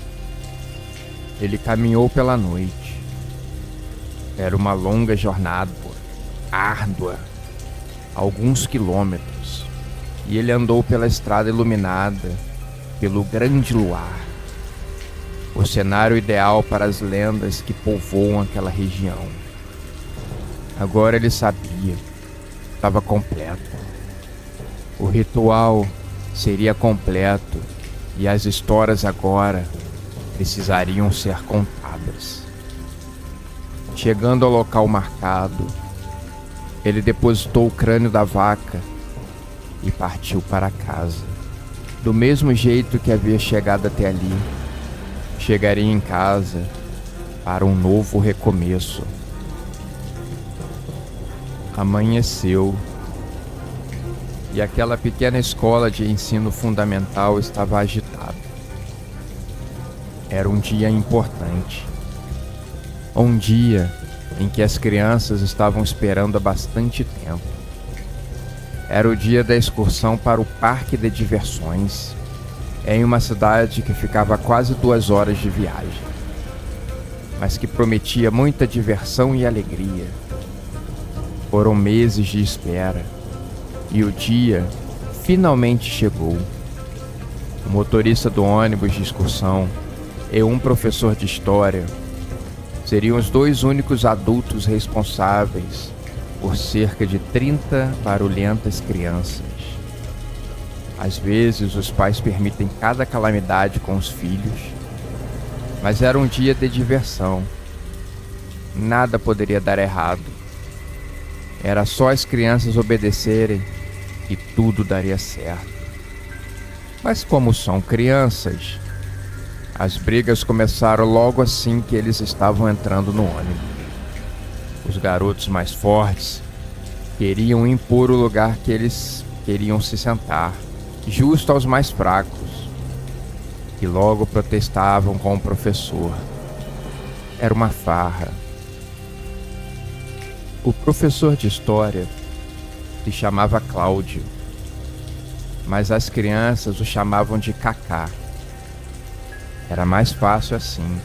Ele caminhou pela noite. Era uma longa jornada, árdua, alguns quilômetros, e ele andou pela estrada iluminada pelo grande luar, o cenário ideal para as lendas que povoam aquela região. Agora ele sabia, estava completo. O ritual seria completo e as histórias agora precisariam ser contadas. Chegando ao local marcado, ele depositou o crânio da vaca e partiu para casa. Do mesmo jeito que havia chegado até ali, chegaria em casa para um novo recomeço. Amanheceu e aquela pequena escola de ensino fundamental estava agitada. Era um dia importante. Um dia em que as crianças estavam esperando há bastante tempo. Era o dia da excursão para o parque de diversões, em uma cidade que ficava a quase 2 horas de viagem, mas que prometia muita diversão e alegria. Foram meses de espera, e o dia finalmente chegou. O motorista do ônibus de excursão e um professor de história seriam os 2 únicos adultos responsáveis por cerca de 30 barulhentas crianças. Às vezes os pais permitem cada calamidade com os filhos, mas era um dia de diversão. Nada poderia dar errado. Era só as crianças obedecerem e tudo daria certo. Mas como são crianças, as brigas começaram logo assim que eles estavam entrando no ônibus. Os garotos mais fortes queriam impor o lugar que eles queriam se sentar, justo aos mais fracos, que logo protestavam com o professor. Era uma farra. O professor de história se chamava Cláudio, mas as crianças o chamavam de Cacá. Era mais fácil assim.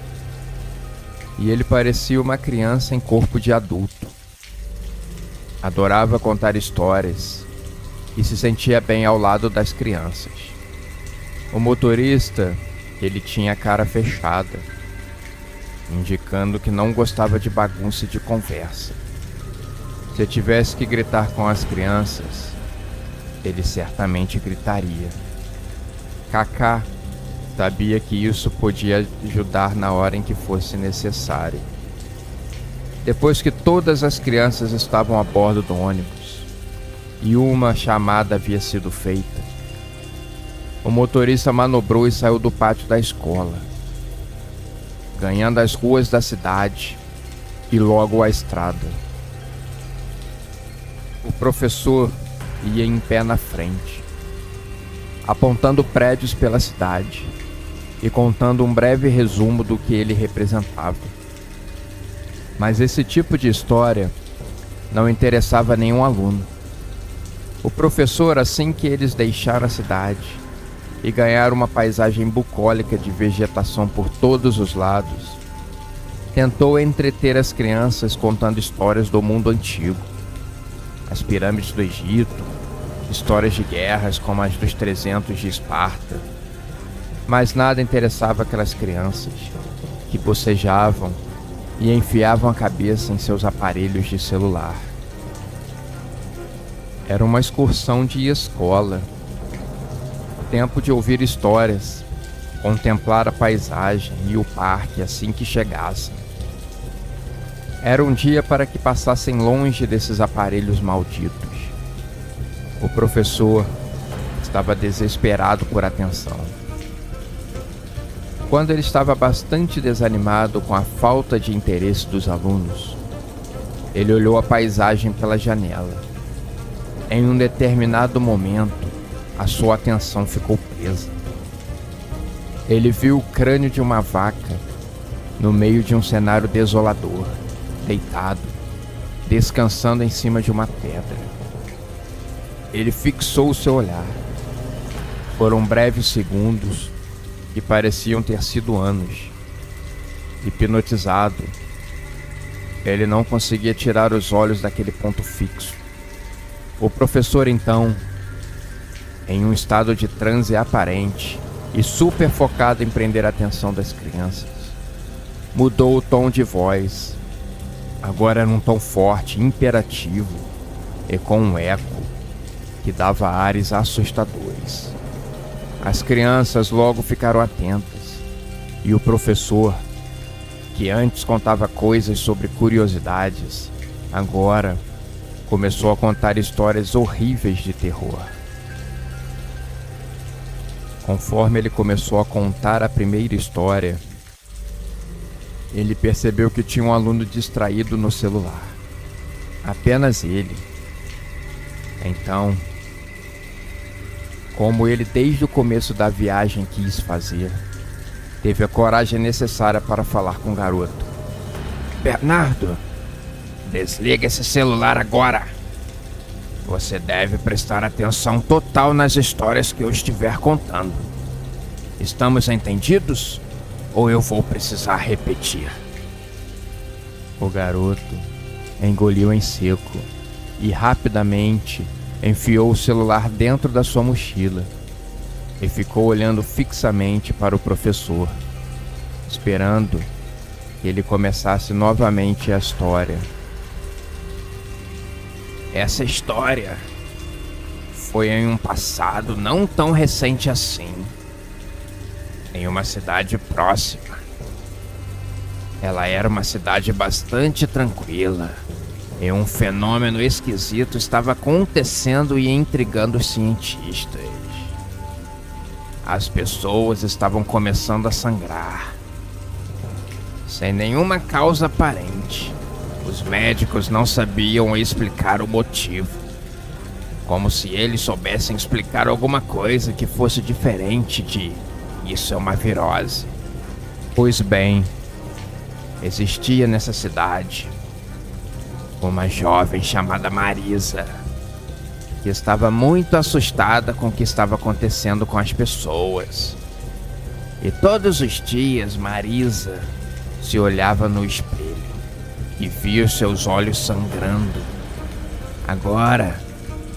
E ele parecia uma criança em corpo de adulto. Adorava contar histórias e se sentia bem ao lado das crianças. O motorista, ele tinha a cara fechada, indicando que não gostava de bagunça e de conversa. Se eu tivesse que gritar com as crianças, ele certamente gritaria. Cacá sabia que isso podia ajudar na hora em que fosse necessário. Depois que todas as crianças estavam a bordo do ônibus e uma chamada havia sido feita, o motorista manobrou e saiu do pátio da escola, ganhando as ruas da cidade e logo a estrada. O professor ia em pé na frente, apontando prédios pela cidade e contando um breve resumo do que ele representava. Mas esse tipo de história não interessava nenhum aluno. O professor, assim que eles deixaram a cidade e ganharam uma paisagem bucólica de vegetação por todos os lados, tentou entreter as crianças contando histórias do mundo antigo, as pirâmides do Egito, histórias de guerras como as dos 300 de Esparta. Mas nada interessava aquelas crianças, que bocejavam e enfiavam a cabeça em seus aparelhos de celular. Era uma excursão de escola. Tempo de ouvir histórias, contemplar a paisagem e o parque assim que chegassem. Era um dia para que passassem longe desses aparelhos malditos. O professor estava desesperado por atenção. Quando ele estava bastante desanimado com a falta de interesse dos alunos, ele olhou a paisagem pela janela. Em um determinado momento, a sua atenção ficou presa. Ele viu o crânio de uma vaca no meio de um cenário desolador, deitado, descansando em cima de uma pedra. Ele fixou o seu olhar. Foram breves segundos que pareciam ter sido anos. Hipnotizado, ele não conseguia tirar os olhos daquele ponto fixo. O professor, então, em um estado de transe aparente e super focado em prender a atenção das crianças, mudou o tom de voz. Agora era um tom forte, imperativo e com um eco que dava ares assustadores. As crianças logo ficaram atentas e o professor, que antes contava coisas sobre curiosidades, agora começou a contar histórias horríveis de terror. Conforme ele começou a contar a primeira história, ele percebeu que tinha um aluno distraído no celular. Apenas ele. Então, como ele desde o começo da viagem quis fazer, teve a coragem necessária para falar com o garoto. Bernardo, desliga esse celular agora. Você deve prestar atenção total nas histórias que eu estiver contando. Estamos entendidos? Ou eu vou precisar repetir? O garoto engoliu em seco e rapidamente enfiou o celular dentro da sua mochila e ficou olhando fixamente para o professor, esperando que ele começasse novamente a história. Essa história foi em um passado não tão recente assim, em uma cidade próxima. Ela era uma cidade bastante tranquila, e um fenômeno esquisito estava acontecendo e intrigando os cientistas. As pessoas estavam começando a sangrar, sem nenhuma causa aparente. Os médicos não sabiam explicar o motivo, como se eles soubessem explicar alguma coisa que fosse diferente de "isso é uma virose". Pois bem, existia nessa cidade uma jovem chamada Marisa, que estava muito assustada com o que estava acontecendo com as pessoas. E todos os dias Marisa se olhava no espelho e via os seus olhos sangrando. Agora,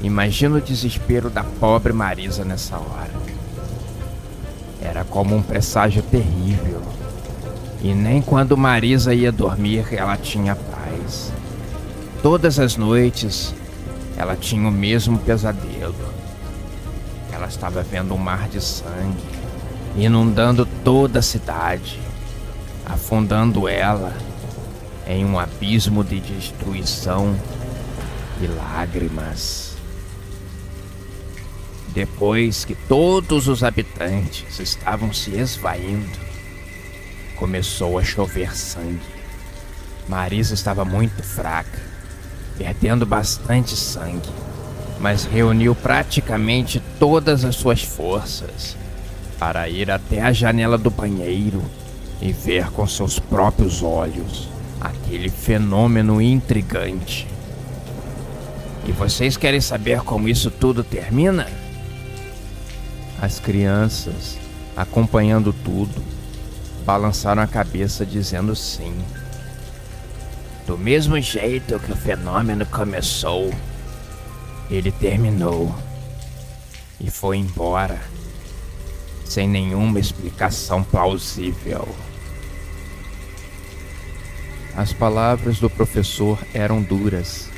imagina o desespero da pobre Marisa nessa hora. Era como um presságio terrível. E nem quando Marisa ia dormir ela tinha paz. Todas as noites ela tinha o mesmo pesadelo. Ela estava vendo um mar de sangue inundando toda a cidade, afundando ela em um abismo de destruição e lágrimas. Depois que todos os habitantes estavam se esvaindo, começou a chover sangue. Marisa estava muito fraca, perdendo bastante sangue, mas reuniu praticamente todas as suas forças para ir até a janela do banheiro e ver com seus próprios olhos aquele fenômeno intrigante. E vocês querem saber como isso tudo termina? As crianças, acompanhando tudo, balançaram a cabeça dizendo sim. Do mesmo jeito que o fenômeno começou, ele terminou e foi embora, sem nenhuma explicação plausível. As palavras do professor eram duras.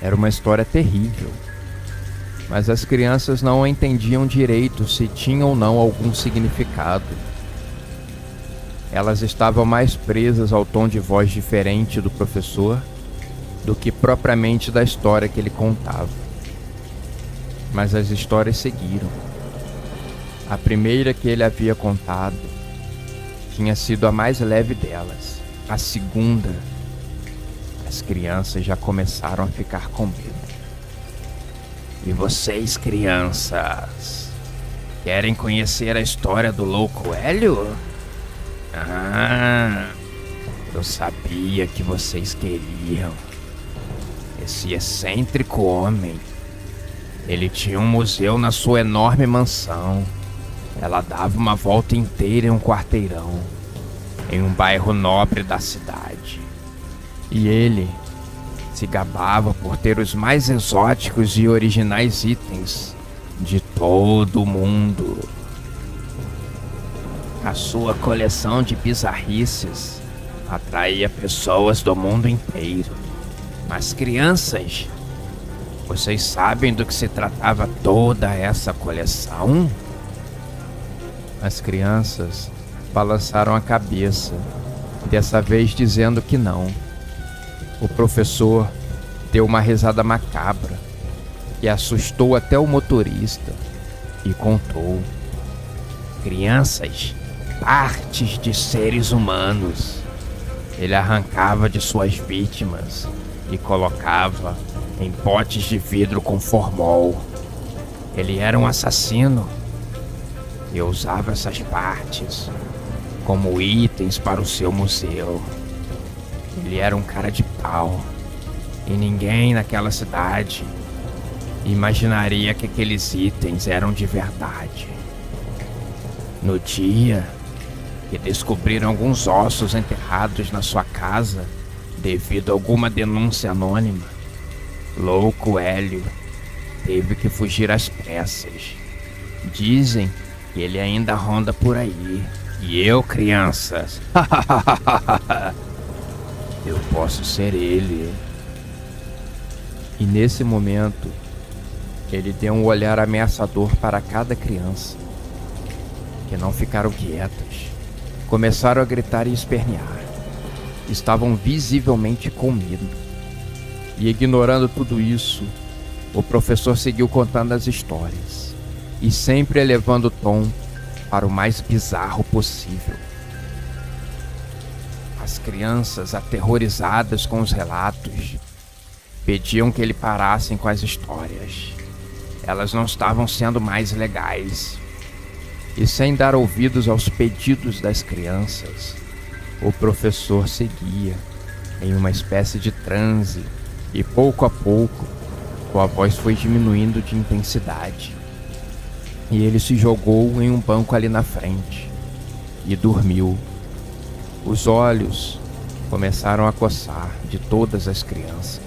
Era uma história terrível, mas as crianças não entendiam direito se tinha ou não algum significado. Elas estavam mais presas ao tom de voz diferente do professor do que propriamente da história que ele contava. Mas as histórias seguiram. A primeira que ele havia contado tinha sido a mais leve delas. A segunda, as crianças já começaram a ficar com medo. E vocês, crianças, querem conhecer a história do louco Hélio? Ah, eu sabia que vocês queriam. Esse excêntrico homem, ele tinha um museu na sua enorme mansão. Ela dava uma volta inteira em um quarteirão, em um bairro nobre da cidade. E ele se gabava por ter os mais exóticos e originais itens de todo o mundo. A sua coleção de bizarrices atraía pessoas do mundo inteiro. Mas crianças, vocês sabem do que se tratava toda essa coleção? As crianças balançaram a cabeça, dessa vez dizendo que não. O professor deu uma risada macabra que assustou até o motorista e contou: crianças, partes de seres humanos. Ele arrancava de suas vítimas e colocava em potes de vidro com formol. Ele era um assassino e usava essas partes como itens para o seu museu. Ele era um cara de pau e ninguém naquela cidade imaginaria que aqueles itens eram de verdade. No dia que descobriram alguns ossos enterrados na sua casa devido a alguma denúncia anônima, louco Hélio teve que fugir às pressas. Dizem que ele ainda ronda por aí. E eu, crianças, eu posso ser ele. E nesse momento, ele deu um olhar ameaçador para cada criança, que não ficaram quietas. Começaram a gritar e espernear. Estavam visivelmente com medo. E ignorando tudo isso, o professor seguiu contando as histórias, e sempre elevando o tom para o mais bizarro possível. As crianças, aterrorizadas com os relatos, pediam que ele parasse com as histórias. Elas não estavam sendo mais legais. E sem dar ouvidos aos pedidos das crianças, o professor seguia em uma espécie de transe e pouco a pouco sua voz foi diminuindo de intensidade. E ele se jogou em um banco ali na frente e dormiu. Os olhos começaram a coçar de todas as crianças.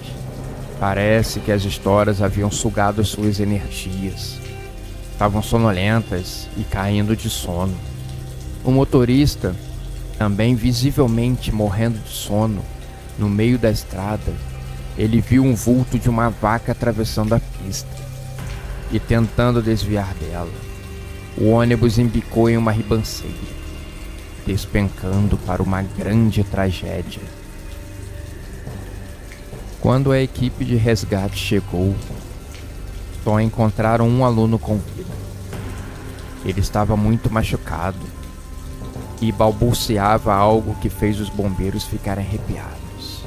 Parece que as histórias haviam sugado suas energias. Estavam sonolentas e caindo de sono. O motorista, também visivelmente morrendo de sono, no meio da estrada, ele viu um vulto de uma vaca atravessando a pista e tentando desviar dela. O ônibus embicou em uma ribanceira, despencando para uma grande tragédia. Quando a equipe de resgate chegou, só encontraram um aluno com vida. Ele estava muito machucado e balbuciava algo que fez os bombeiros ficarem arrepiados.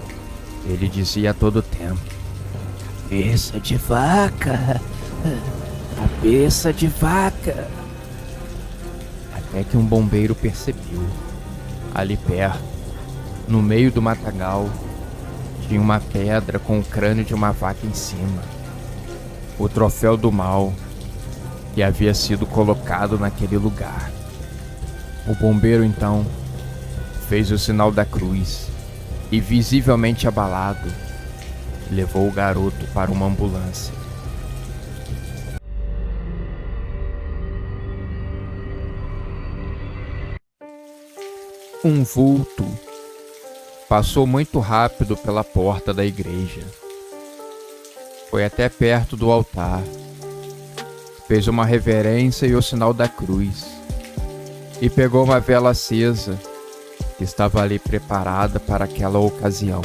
Ele dizia a todo tempo: cabeça de vaca, cabeça de vaca. Até que um bombeiro percebeu, ali perto, no meio do matagal, tinha uma pedra com o crânio de uma vaca em cima. O troféu do mal que havia sido colocado naquele lugar. O bombeiro então fez o sinal da cruz e, visivelmente abalado, levou o garoto para uma ambulância. Um vulto passou muito rápido pela porta da igreja. Foi até perto do altar fez uma reverência e o sinal da cruz, e pegou uma vela acesa que estava ali preparada para aquela ocasião.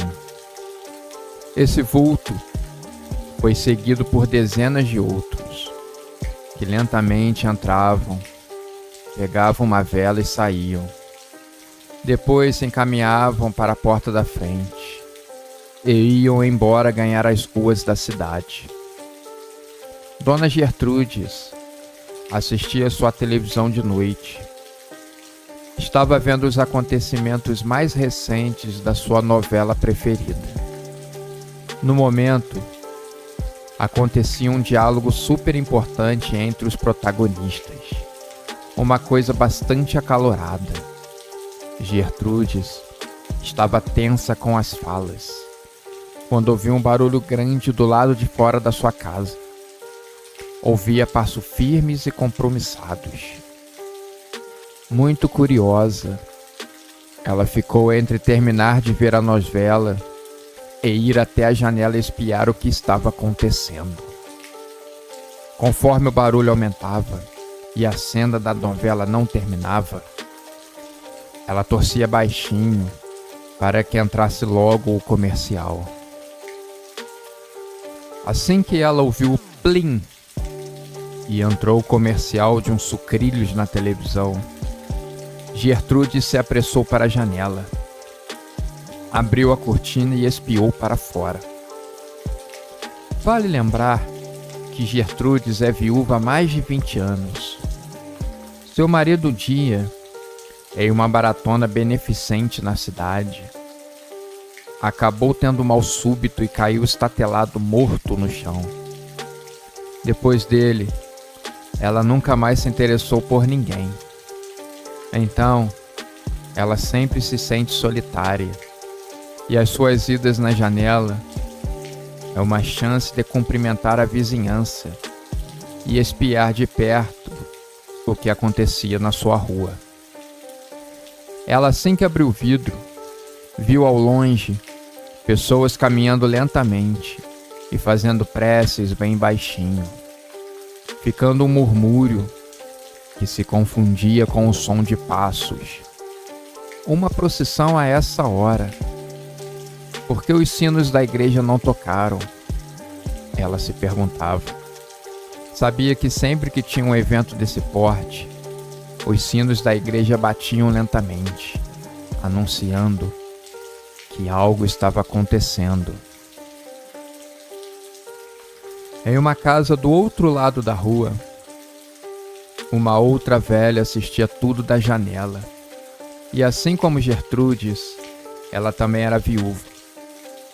Esse vulto foi seguido por dezenas de outros, que lentamente entravam, pegavam uma vela e saíam. Depois se encaminhavam para a porta da frente e iam embora ganhar as ruas da cidade. Dona Gertrudes assistia sua televisão de noite. Estava vendo os acontecimentos mais recentes da sua novela preferida. No momento, acontecia um diálogo super importante entre os protagonistas. Uma coisa bastante acalorada. Gertrudes estava tensa com as falas, quando ouviu um barulho grande do lado de fora da sua casa. Ouvia passos firmes e compromissados. Muito curiosa, ela ficou entre terminar de ver a novela e ir até a janela espiar o que estava acontecendo. Conforme o barulho aumentava e a cena da novela não terminava, ela torcia baixinho para que entrasse logo o comercial. Assim que ela ouviu o plim e entrou o comercial de uns sucrilhos na televisão, Gertrude se apressou para a janela, abriu a cortina e espiou para fora. Vale lembrar que Gertrudes é viúva há mais de 20 anos. Seu marido dia, em uma maratona beneficente na cidade, acabou tendo um mal súbito e caiu estatelado morto no chão. Depois dele, ela nunca mais se interessou por ninguém. Então, ela sempre se sente solitária, e as suas idas na janela é uma chance de cumprimentar a vizinhança e espiar de perto o que acontecia na sua rua. Ela, assim que abriu o vidro, viu ao longe pessoas caminhando lentamente e fazendo preces bem baixinho, ficando um murmúrio que se confundia com o som de passos. Uma procissão a essa hora. Por que os sinos da igreja não tocaram? Ela se perguntava. Sabia que sempre que tinha um evento desse porte, os sinos da igreja batiam lentamente, anunciando que algo estava acontecendo. Em uma casa do outro lado da rua, uma outra velha assistia tudo da janela. E assim como Gertrudes, ela também era viúva,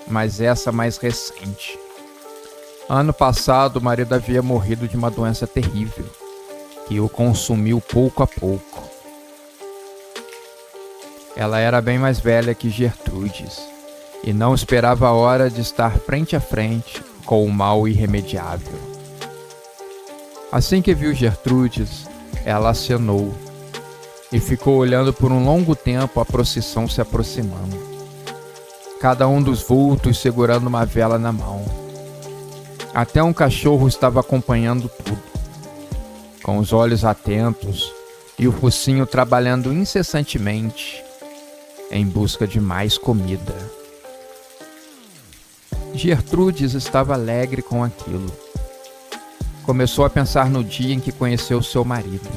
mas essa mais recente. Ano passado, o marido havia morrido de uma doença terrível, que o consumiu pouco a pouco. Ela era bem mais velha que Gertrudes, e não esperava a hora de estar frente a frente com o mal irremediável. Assim que viu Gertrudes, ela acenou e ficou olhando por um longo tempo a procissão se aproximando. Cada um dos vultos segurando uma vela na mão. Até um cachorro estava acompanhando tudo, com os olhos atentos e o focinho trabalhando incessantemente em busca de mais comida. Gertrudes estava alegre com aquilo. Começou a pensar no dia em que conheceu seu marido,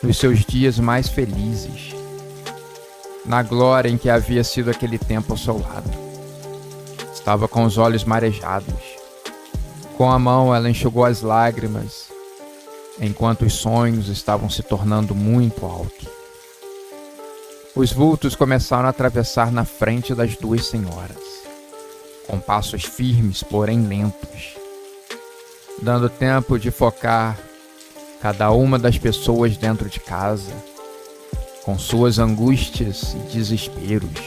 nos seus dias mais felizes, na glória em que havia sido aquele tempo ao seu lado. Estava com os olhos marejados. Com a mão ela enxugou as lágrimas, enquanto os sonhos estavam se tornando muito altos. Os vultos começaram a atravessar na frente das duas senhoras, com passos firmes, porém lentos, dando tempo de focar cada uma das pessoas dentro de casa, com suas angústias e desesperos,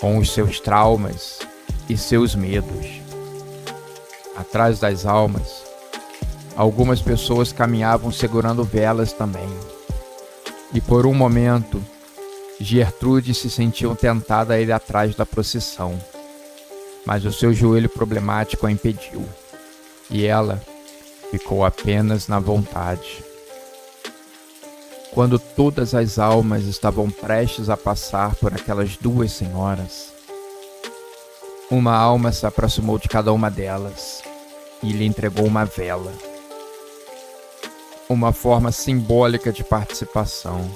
com os seus traumas e seus medos. Atrás das almas, algumas pessoas caminhavam segurando velas também. E por um momento, Gertrude se sentiu tentada a ir atrás da procissão, mas o seu joelho problemático a impediu, e ela ficou apenas na vontade. Quando todas as almas estavam prestes a passar por aquelas duas senhoras, uma alma se aproximou de cada uma delas e lhe entregou uma vela, uma forma simbólica de participação.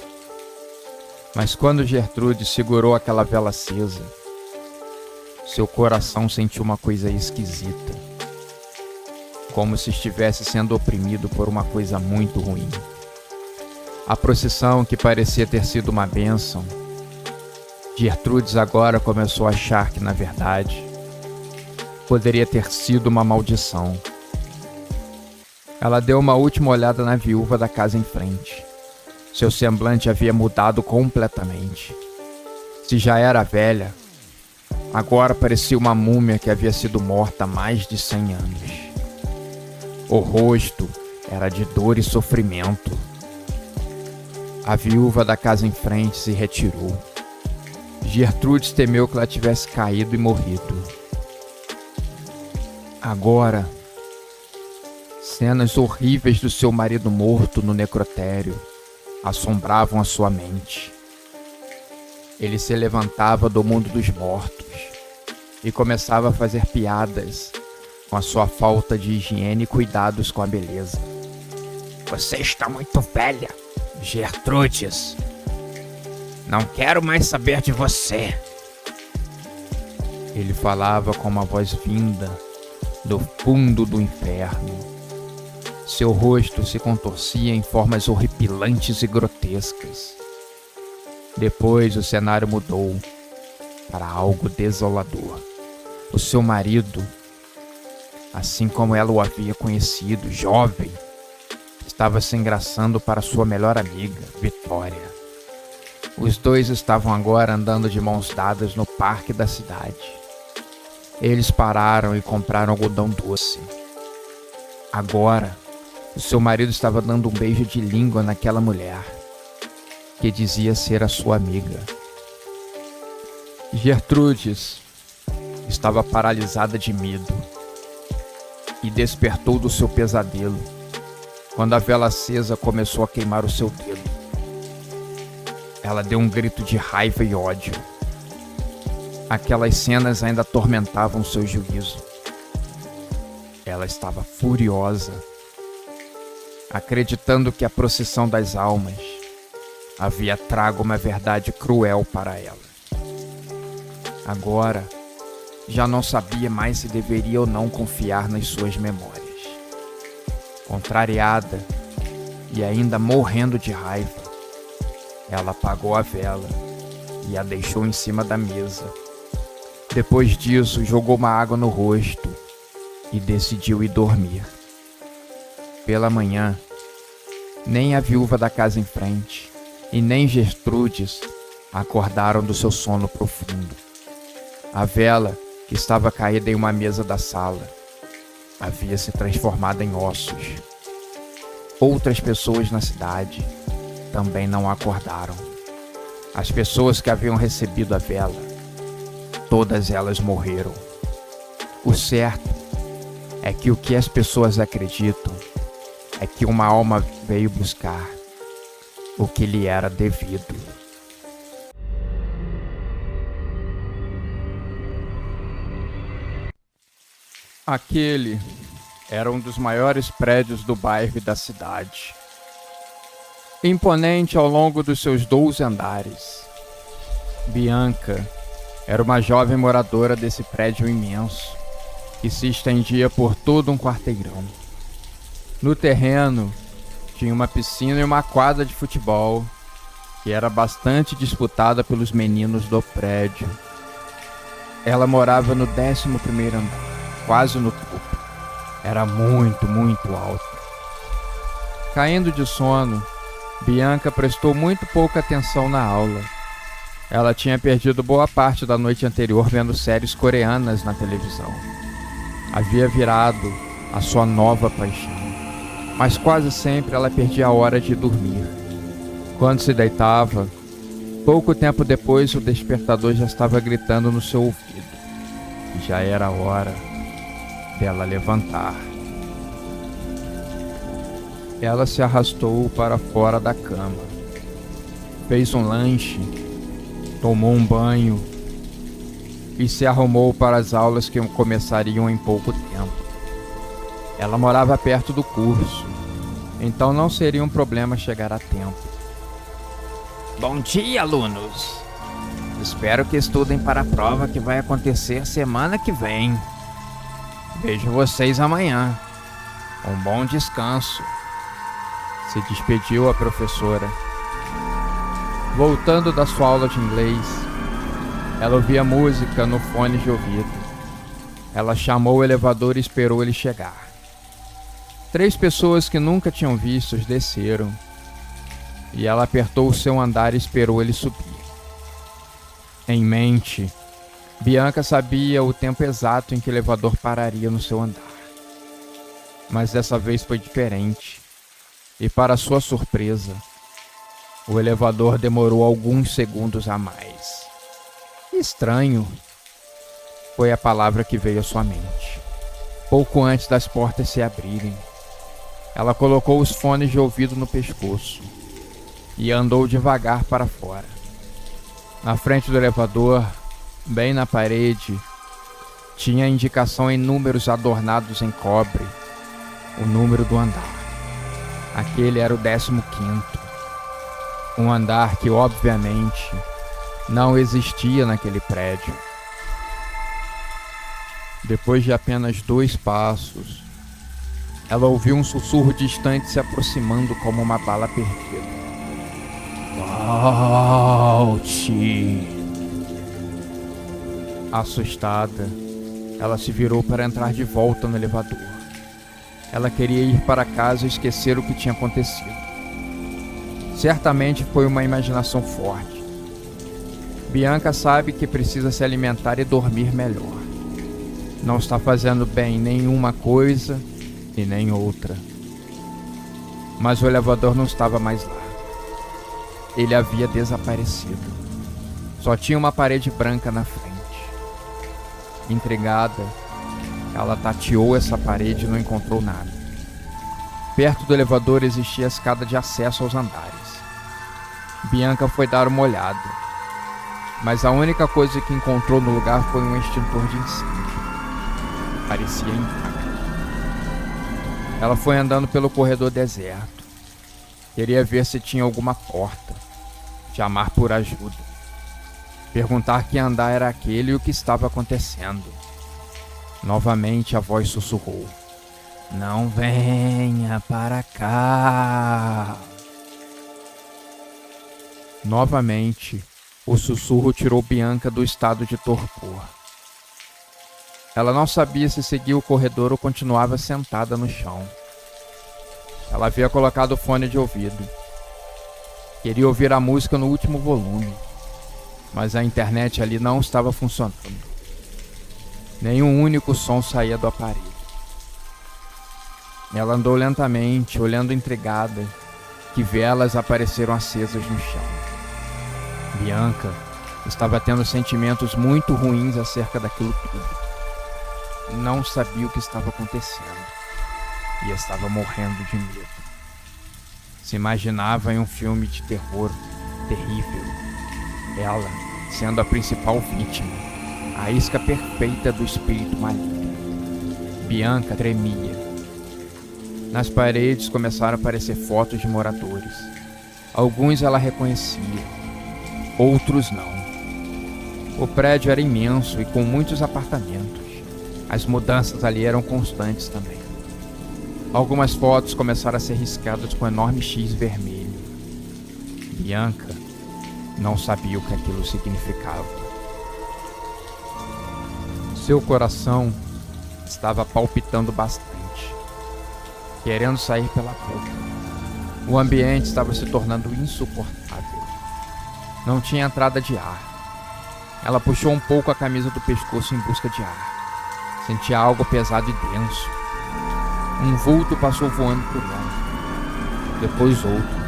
Mas quando Gertrude segurou aquela vela acesa, seu coração sentiu uma coisa esquisita, como se estivesse sendo oprimido por uma coisa muito ruim. A procissão, que parecia ter sido uma bênção, Gertrudes agora começou a achar que, na verdade, poderia ter sido uma maldição. Ela deu uma última olhada na viúva da casa em frente. Seu semblante havia mudado completamente. Se já era velha, agora parecia uma múmia que havia sido morta há mais de 100 anos. O rosto era de dor e sofrimento. A viúva da casa em frente se retirou. Gertrudes temeu que ela tivesse caído e morrido. Agora, cenas horríveis do seu marido morto no necrotério assombravam a sua mente. Ele se levantava do mundo dos mortos e começava a fazer piadas com a sua falta de higiene e cuidados com a beleza. Você está muito velha, Gertrudes. Não quero mais saber de você. Ele falava com uma voz vinda do fundo do inferno. Seu rosto se contorcia em formas horripilantes e grotescas. Depois o cenário mudou para algo desolador. O seu marido, assim como ela o havia conhecido, jovem, estava se engraçando para sua melhor amiga, Vitória. Os dois estavam agora andando de mãos dadas no parque da cidade. Eles pararam e compraram algodão doce. Agora, o seu marido estava dando um beijo de língua naquela mulher, que dizia ser a sua amiga. Gertrudes estava paralisada de medo e despertou do seu pesadelo quando a vela acesa começou a queimar o seu dedo. Ela deu um grito de raiva e ódio. Aquelas cenas ainda atormentavam seu juízo. Ela estava furiosa, acreditando que a procissão das almas havia trago uma verdade cruel para ela. Agora, já não sabia mais se deveria ou não confiar nas suas memórias. Contrariada e ainda morrendo de raiva, ela apagou a vela e a deixou em cima da mesa. Depois disso, jogou uma água no rosto e decidiu ir dormir. Pela manhã, nem a viúva da casa em frente e nem Gertrudes acordaram do seu sono profundo. A vela, que estava caída em uma mesa da sala, havia se transformado em ossos. Outras pessoas na cidade também não acordaram. As pessoas que haviam recebido a vela, todas elas morreram. O certo é que o que as pessoas acreditam é que uma alma veio buscar o que lhe era devido. Aquele era um dos maiores prédios do bairro e da cidade. Imponente ao longo dos seus 12 andares. Bianca era uma jovem moradora desse prédio imenso, que se estendia por todo um quarteirão. No terreno, tinha uma piscina e uma quadra de futebol, que era bastante disputada pelos meninos do prédio. Ela morava no 11º andar, quase no topo. Era muito, muito alto. Caindo de sono, Bianca prestou muito pouca atenção na aula. Ela tinha perdido boa parte da noite anterior vendo séries coreanas na televisão. Havia virado a sua nova paixão. Mas quase sempre ela perdia a hora de dormir. Quando se deitava, pouco tempo depois o despertador já estava gritando no seu ouvido. E já era hora dela levantar. Ela se arrastou para fora da cama, fez um lanche, tomou um banho e se arrumou para as aulas que começariam em pouco tempo. Ela morava perto do curso, então não seria um problema chegar a tempo. Bom dia, alunos! Espero que estudem para a prova que vai acontecer semana que vem. Vejo vocês amanhã. Um bom descanso. Se despediu a professora. Voltando da sua aula de inglês, ela ouvia música no fone de ouvido. Ela chamou o elevador e esperou ele chegar. 3 pessoas que nunca tinham visto desceram, e ela apertou o seu andar e esperou ele subir. Em mente, Bianca sabia o tempo exato em que o elevador pararia no seu andar. Mas dessa vez foi diferente. E para sua surpresa, o elevador demorou alguns segundos a mais. Estranho, foi a palavra que veio à sua mente. Pouco antes das portas se abrirem, ela colocou os fones de ouvido no pescoço e andou devagar para fora. Na frente do elevador, bem na parede, tinha a indicação em números adornados em cobre, o número do andar. Aquele era o 15º, um andar que obviamente não existia naquele prédio. Depois de apenas 2 passos, ela ouviu um sussurro distante se aproximando como uma bala perdida. Volte! Assustada, ela se virou para entrar de volta no elevador. Ela queria ir para casa e esquecer o que tinha acontecido. Certamente foi uma imaginação forte. Bianca sabe que precisa se alimentar e dormir melhor. Não está fazendo bem nenhuma coisa e nem outra. Mas o elevador não estava mais lá. Ele havia desaparecido. Só tinha uma parede branca na frente. Intrigada, ela tateou essa parede e não encontrou nada. Perto do elevador existia a escada de acesso aos andares. Bianca foi dar uma olhada, mas a única coisa que encontrou no lugar foi um extintor de incêndio. Parecia intacto. Ela foi andando pelo corredor deserto. Queria ver se tinha alguma porta. Chamar por ajuda. Perguntar que andar era aquele e o que estava acontecendo. Novamente a voz sussurrou. Não venha para cá. Novamente, o sussurro tirou Bianca do estado de torpor. Ela não sabia se seguia o corredor ou continuava sentada no chão. Ela havia colocado o fone de ouvido. Queria ouvir a música no último volume, mas a internet ali não estava funcionando. Nenhum único som saía do aparelho. Ela andou lentamente, olhando intrigada, que velas apareceram acesas no chão. Bianca estava tendo sentimentos muito ruins acerca daquilo tudo. Não sabia o que estava acontecendo e estava morrendo de medo. Se imaginava em um filme de terror terrível. Ela sendo a principal vítima, a isca perfeita do espírito maligno. Bianca tremia. Nas paredes começaram a aparecer fotos de moradores. Alguns ela reconhecia, outros não. O prédio era imenso e com muitos apartamentos. As mudanças ali eram constantes também. Algumas fotos começaram a ser riscadas com um enorme X vermelho. Bianca não sabia o que aquilo significava. Seu coração estava palpitando bastante, querendo sair pela boca. O ambiente estava se tornando insuportável. Não tinha entrada de ar. Ela puxou um pouco a camisa do pescoço em busca de ar. Sentia algo pesado e denso. Um vulto passou voando por lá. Depois outro.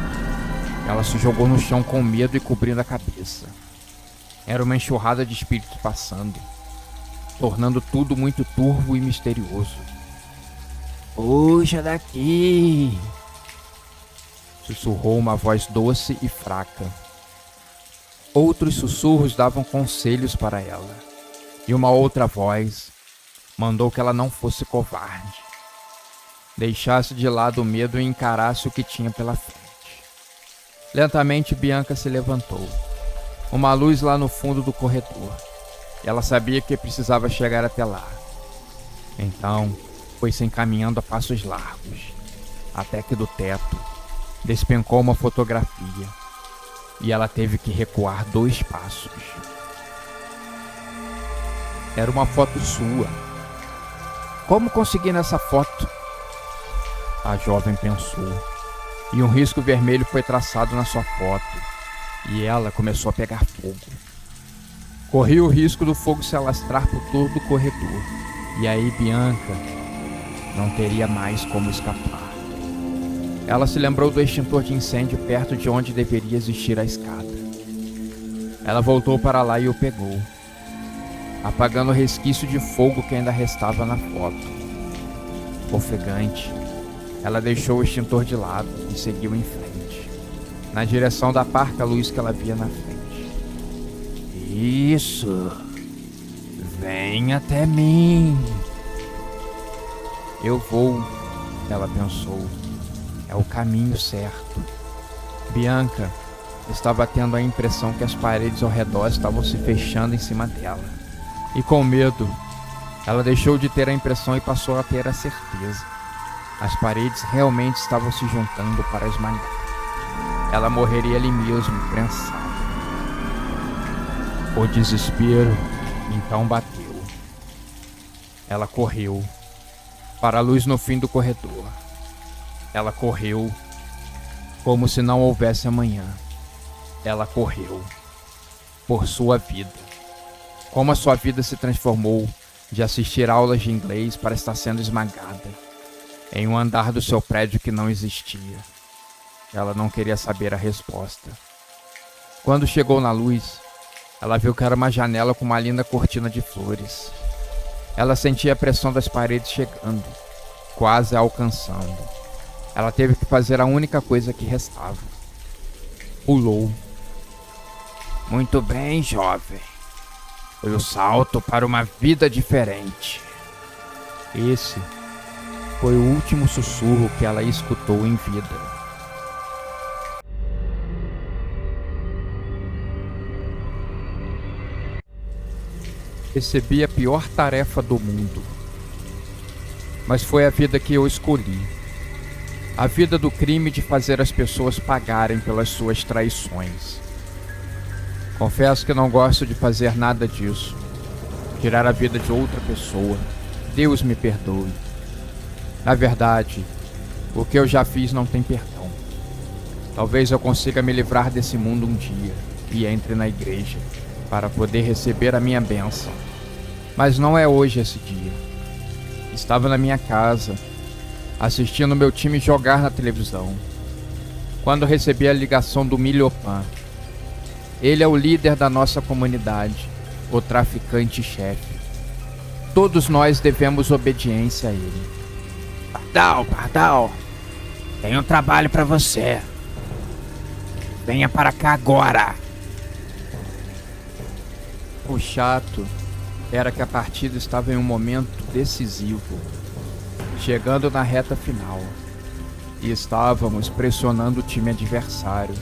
Ela se jogou no chão com medo e cobrindo a cabeça. Era uma enxurrada de espíritos passando, tornando tudo muito turvo e misterioso. Fuja daqui! sussurrou uma voz doce e fraca. Outros sussurros davam conselhos para ela, e uma outra voz mandou que ela não fosse covarde. Deixasse de lado o medo e encarasse o que tinha pela frente. Lentamente, Bianca se levantou. Uma luz lá no fundo do corredor. Ela sabia que precisava chegar até lá. Então, foi se encaminhando a passos largos, até que do teto despencou uma fotografia, e ela teve que recuar 2 passos. Era uma foto sua. Como consegui nessa foto? A jovem pensou, e um risco vermelho foi traçado na sua foto, e ela começou a pegar fogo. Corria o risco do fogo se alastrar por todo o corredor, e aí Bianca não teria mais como escapar. Ela se lembrou do extintor de incêndio perto de onde deveria existir a escada. Ela voltou para lá e o pegou, apagando o resquício de fogo que ainda restava na foto. Ofegante, ela deixou o extintor de lado e seguiu em frente, na direção da parca luz que ela via na frente. Isso! Vem até mim! Eu vou, ela pensou. É o caminho certo. Bianca estava tendo a impressão que as paredes ao redor estavam se fechando em cima dela. E com medo, ela deixou de ter a impressão e passou a ter a certeza. As paredes realmente estavam se juntando para esmagar. Ela morreria ali mesmo, prensada. O desespero então bateu. Ela correu para a luz no fim do corredor. Ela correu como se não houvesse amanhã. Ela correu por sua vida. Como a sua vida se transformou de assistir aulas de inglês para estar sendo esmagada em um andar do seu prédio que não existia. Ela não queria saber a resposta. Quando chegou na luz, ela viu que era uma janela com uma linda cortina de flores. Ela sentia a pressão das paredes chegando, quase a alcançando. Ela teve que fazer a única coisa que restava. Pulou. Muito bem, jovem. Foi o salto para uma vida diferente. Esse foi o último sussurro que ela escutou em vida. Recebi a pior tarefa do mundo, mas foi a vida que eu escolhi. A vida do crime de fazer as pessoas pagarem pelas suas traições. Confesso que não gosto de fazer nada disso. Tirar a vida de outra pessoa. Deus me perdoe. Na verdade, o que eu já fiz não tem perdão. Talvez eu consiga me livrar desse mundo um dia e entre na igreja para poder receber a minha bênção. Mas não é hoje esse dia. Estava na minha casa, assistindo meu time jogar na televisão, quando recebi a ligação do Milhopan. Ele é o líder da nossa comunidade, o traficante-chefe. Todos nós devemos obediência a ele. Pardal, tenho um trabalho para você. Venha para cá agora. O chato era que a partida estava em um momento decisivo, chegando na reta final, e estávamos pressionando o time adversário.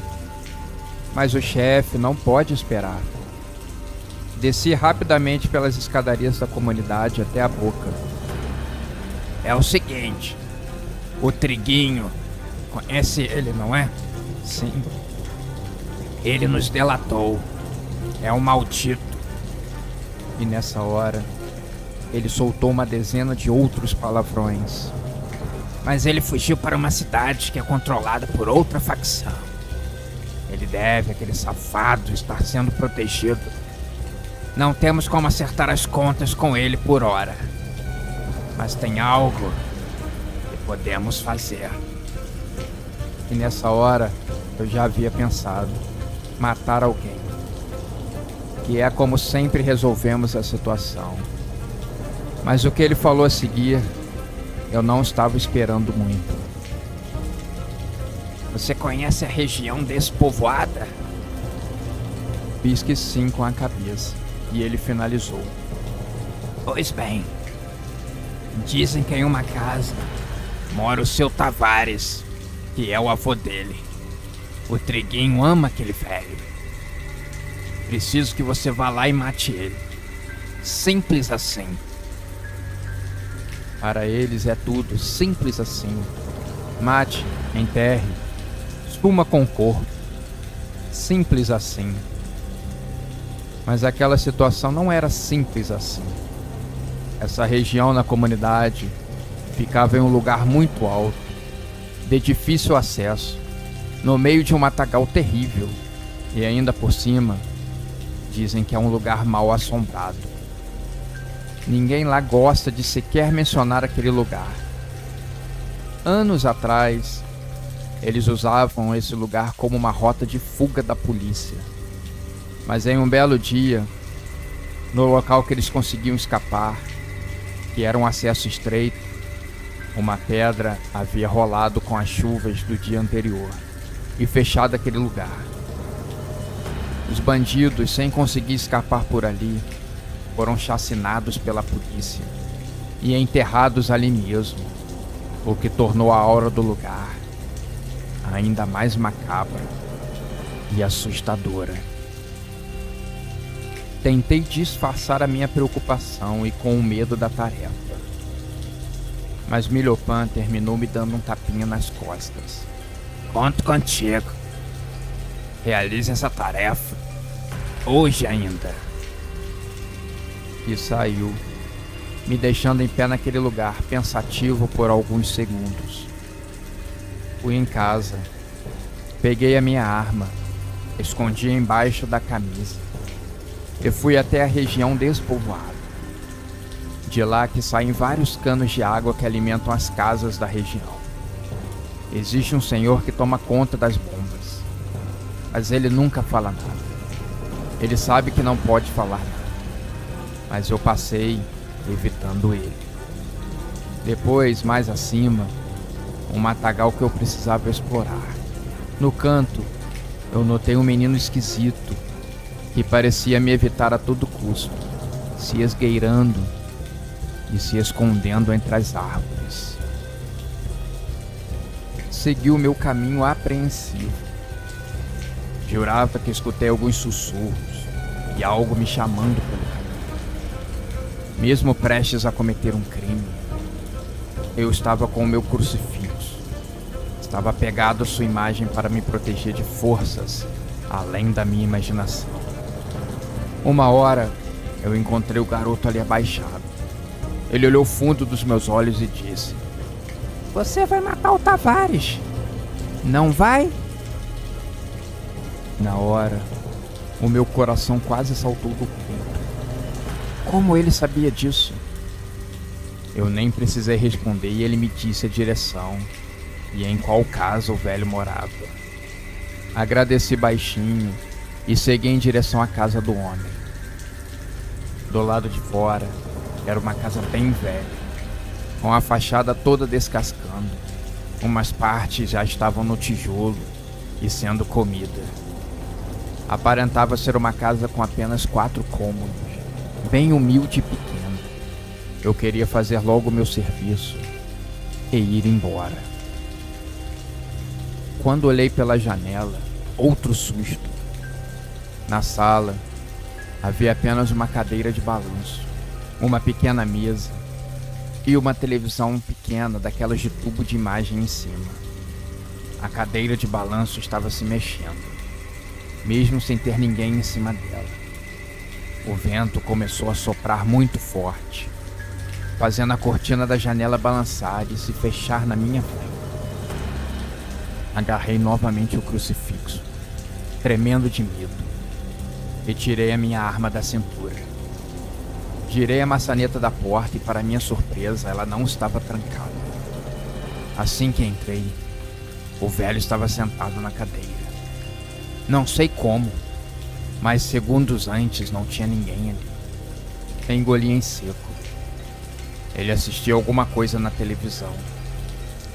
Mas o chefe não pode esperar. Desci rapidamente pelas escadarias da comunidade até a boca. É o seguinte, o Triguinho, conhece ele, não é? Sim. Ele nos delatou. É um maldito. E nessa hora, ele soltou uma dezena de outros palavrões. Mas ele fugiu para uma cidade que é controlada por outra facção. Ele deve, aquele safado, estar sendo protegido. Não temos como acertar as contas com ele por hora. Mas tem algo que podemos fazer. E nessa hora, eu já havia pensado. Matar alguém. Que é como sempre resolvemos a situação. Mas o que ele falou a seguir, eu não estava esperando muito. Você conhece a região despovoada? Fiz que sim com a cabeça, e ele finalizou. Pois bem, dizem que em uma casa mora o seu Tavares, que é o avô dele. O Triguinho ama aquele velho. Preciso que você vá lá e mate ele. Simples assim. Para eles é tudo simples assim. Mate, enterre, suma com o corpo. Simples assim. Mas aquela situação não era simples assim. Essa região na comunidade ficava em um lugar muito alto, de difícil acesso, no meio de um matagal terrível, e ainda por cima, dizem que é um lugar mal assombrado. Ninguém lá gosta de sequer mencionar aquele lugar. Anos atrás, eles usavam esse lugar como uma rota de fuga da polícia. Mas em um belo dia, no local que eles conseguiam escapar, que era um acesso estreito, uma pedra havia rolado com as chuvas do dia anterior e fechado aquele lugar. Os bandidos, sem conseguir escapar por ali, foram chacinados pela polícia e enterrados ali mesmo, o que tornou a aura do lugar ainda mais macabra e assustadora. Tentei disfarçar a minha preocupação e com o medo da tarefa, mas Milhopan terminou me dando um tapinha nas costas. Conto contigo. Realize essa tarefa hoje ainda. E saiu, me deixando em pé naquele lugar, pensativo por alguns segundos. Fui em casa, peguei a minha arma, escondi embaixo da camisa e fui até a região despovoada. De lá que saem vários canos de água que alimentam as casas da região. Existe um senhor que toma conta das bombas, mas ele nunca fala nada. Ele sabe que não pode falar nada, mas eu passei evitando ele. Depois, mais acima, um matagal que eu precisava explorar. No canto, eu notei um menino esquisito que parecia me evitar a todo custo, se esgueirando e se escondendo entre as árvores. Segui o meu caminho apreensivo. Jurava que escutei alguns sussurros e algo me chamando pelo caminho. Mesmo prestes a cometer um crime, eu estava com o meu crucifixo. Estava apegado à sua imagem para me proteger de forças além da minha imaginação. Uma hora, eu encontrei o garoto ali abaixado. Ele olhou fundo dos meus olhos e disse: Você vai matar o Tavares, não vai? Na hora, o meu coração quase saltou do peito. Como ele sabia disso? Eu nem precisei responder e ele me disse a direção e em qual casa o velho morava. Agradeci baixinho e segui em direção à casa do homem. Do lado de fora, era uma casa bem velha, com a fachada toda descascando. Umas partes já estavam no tijolo e sendo comida. Aparentava ser uma casa com apenas 4 cômodos, bem humilde e pequena. Eu queria fazer logo o meu serviço e ir embora. Quando olhei pela janela, outro susto. Na sala, havia apenas uma cadeira de balanço, uma pequena mesa e uma televisão pequena daquelas de tubo de imagem em cima. A cadeira de balanço estava se mexendo, mesmo sem ter ninguém em cima dela. O vento começou a soprar muito forte, fazendo a cortina da janela balançar e se fechar na minha frente. Agarrei novamente o crucifixo, tremendo de medo. Retirei a minha arma da cintura. Girei a maçaneta da porta e, para minha surpresa, ela não estava trancada. Assim que entrei, o velho estava sentado na cadeira. Não sei como, mas segundos antes não tinha ninguém ali. Engoli em seco. Ele assistia alguma coisa na televisão,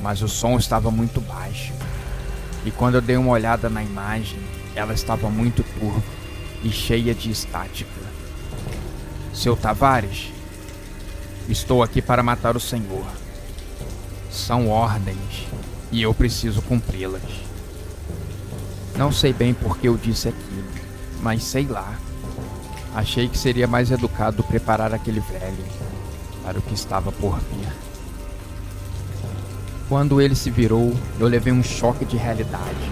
mas o som estava muito baixo. E quando eu dei uma olhada na imagem, ela estava muito turva e cheia de estática. Seu Tavares, estou aqui para matar o senhor. São ordens e eu preciso cumpri-las. Não sei bem por que eu disse aquilo, mas sei lá. Achei que seria mais educado preparar aquele velho para o que estava por vir. Quando ele se virou, eu levei um choque de realidade.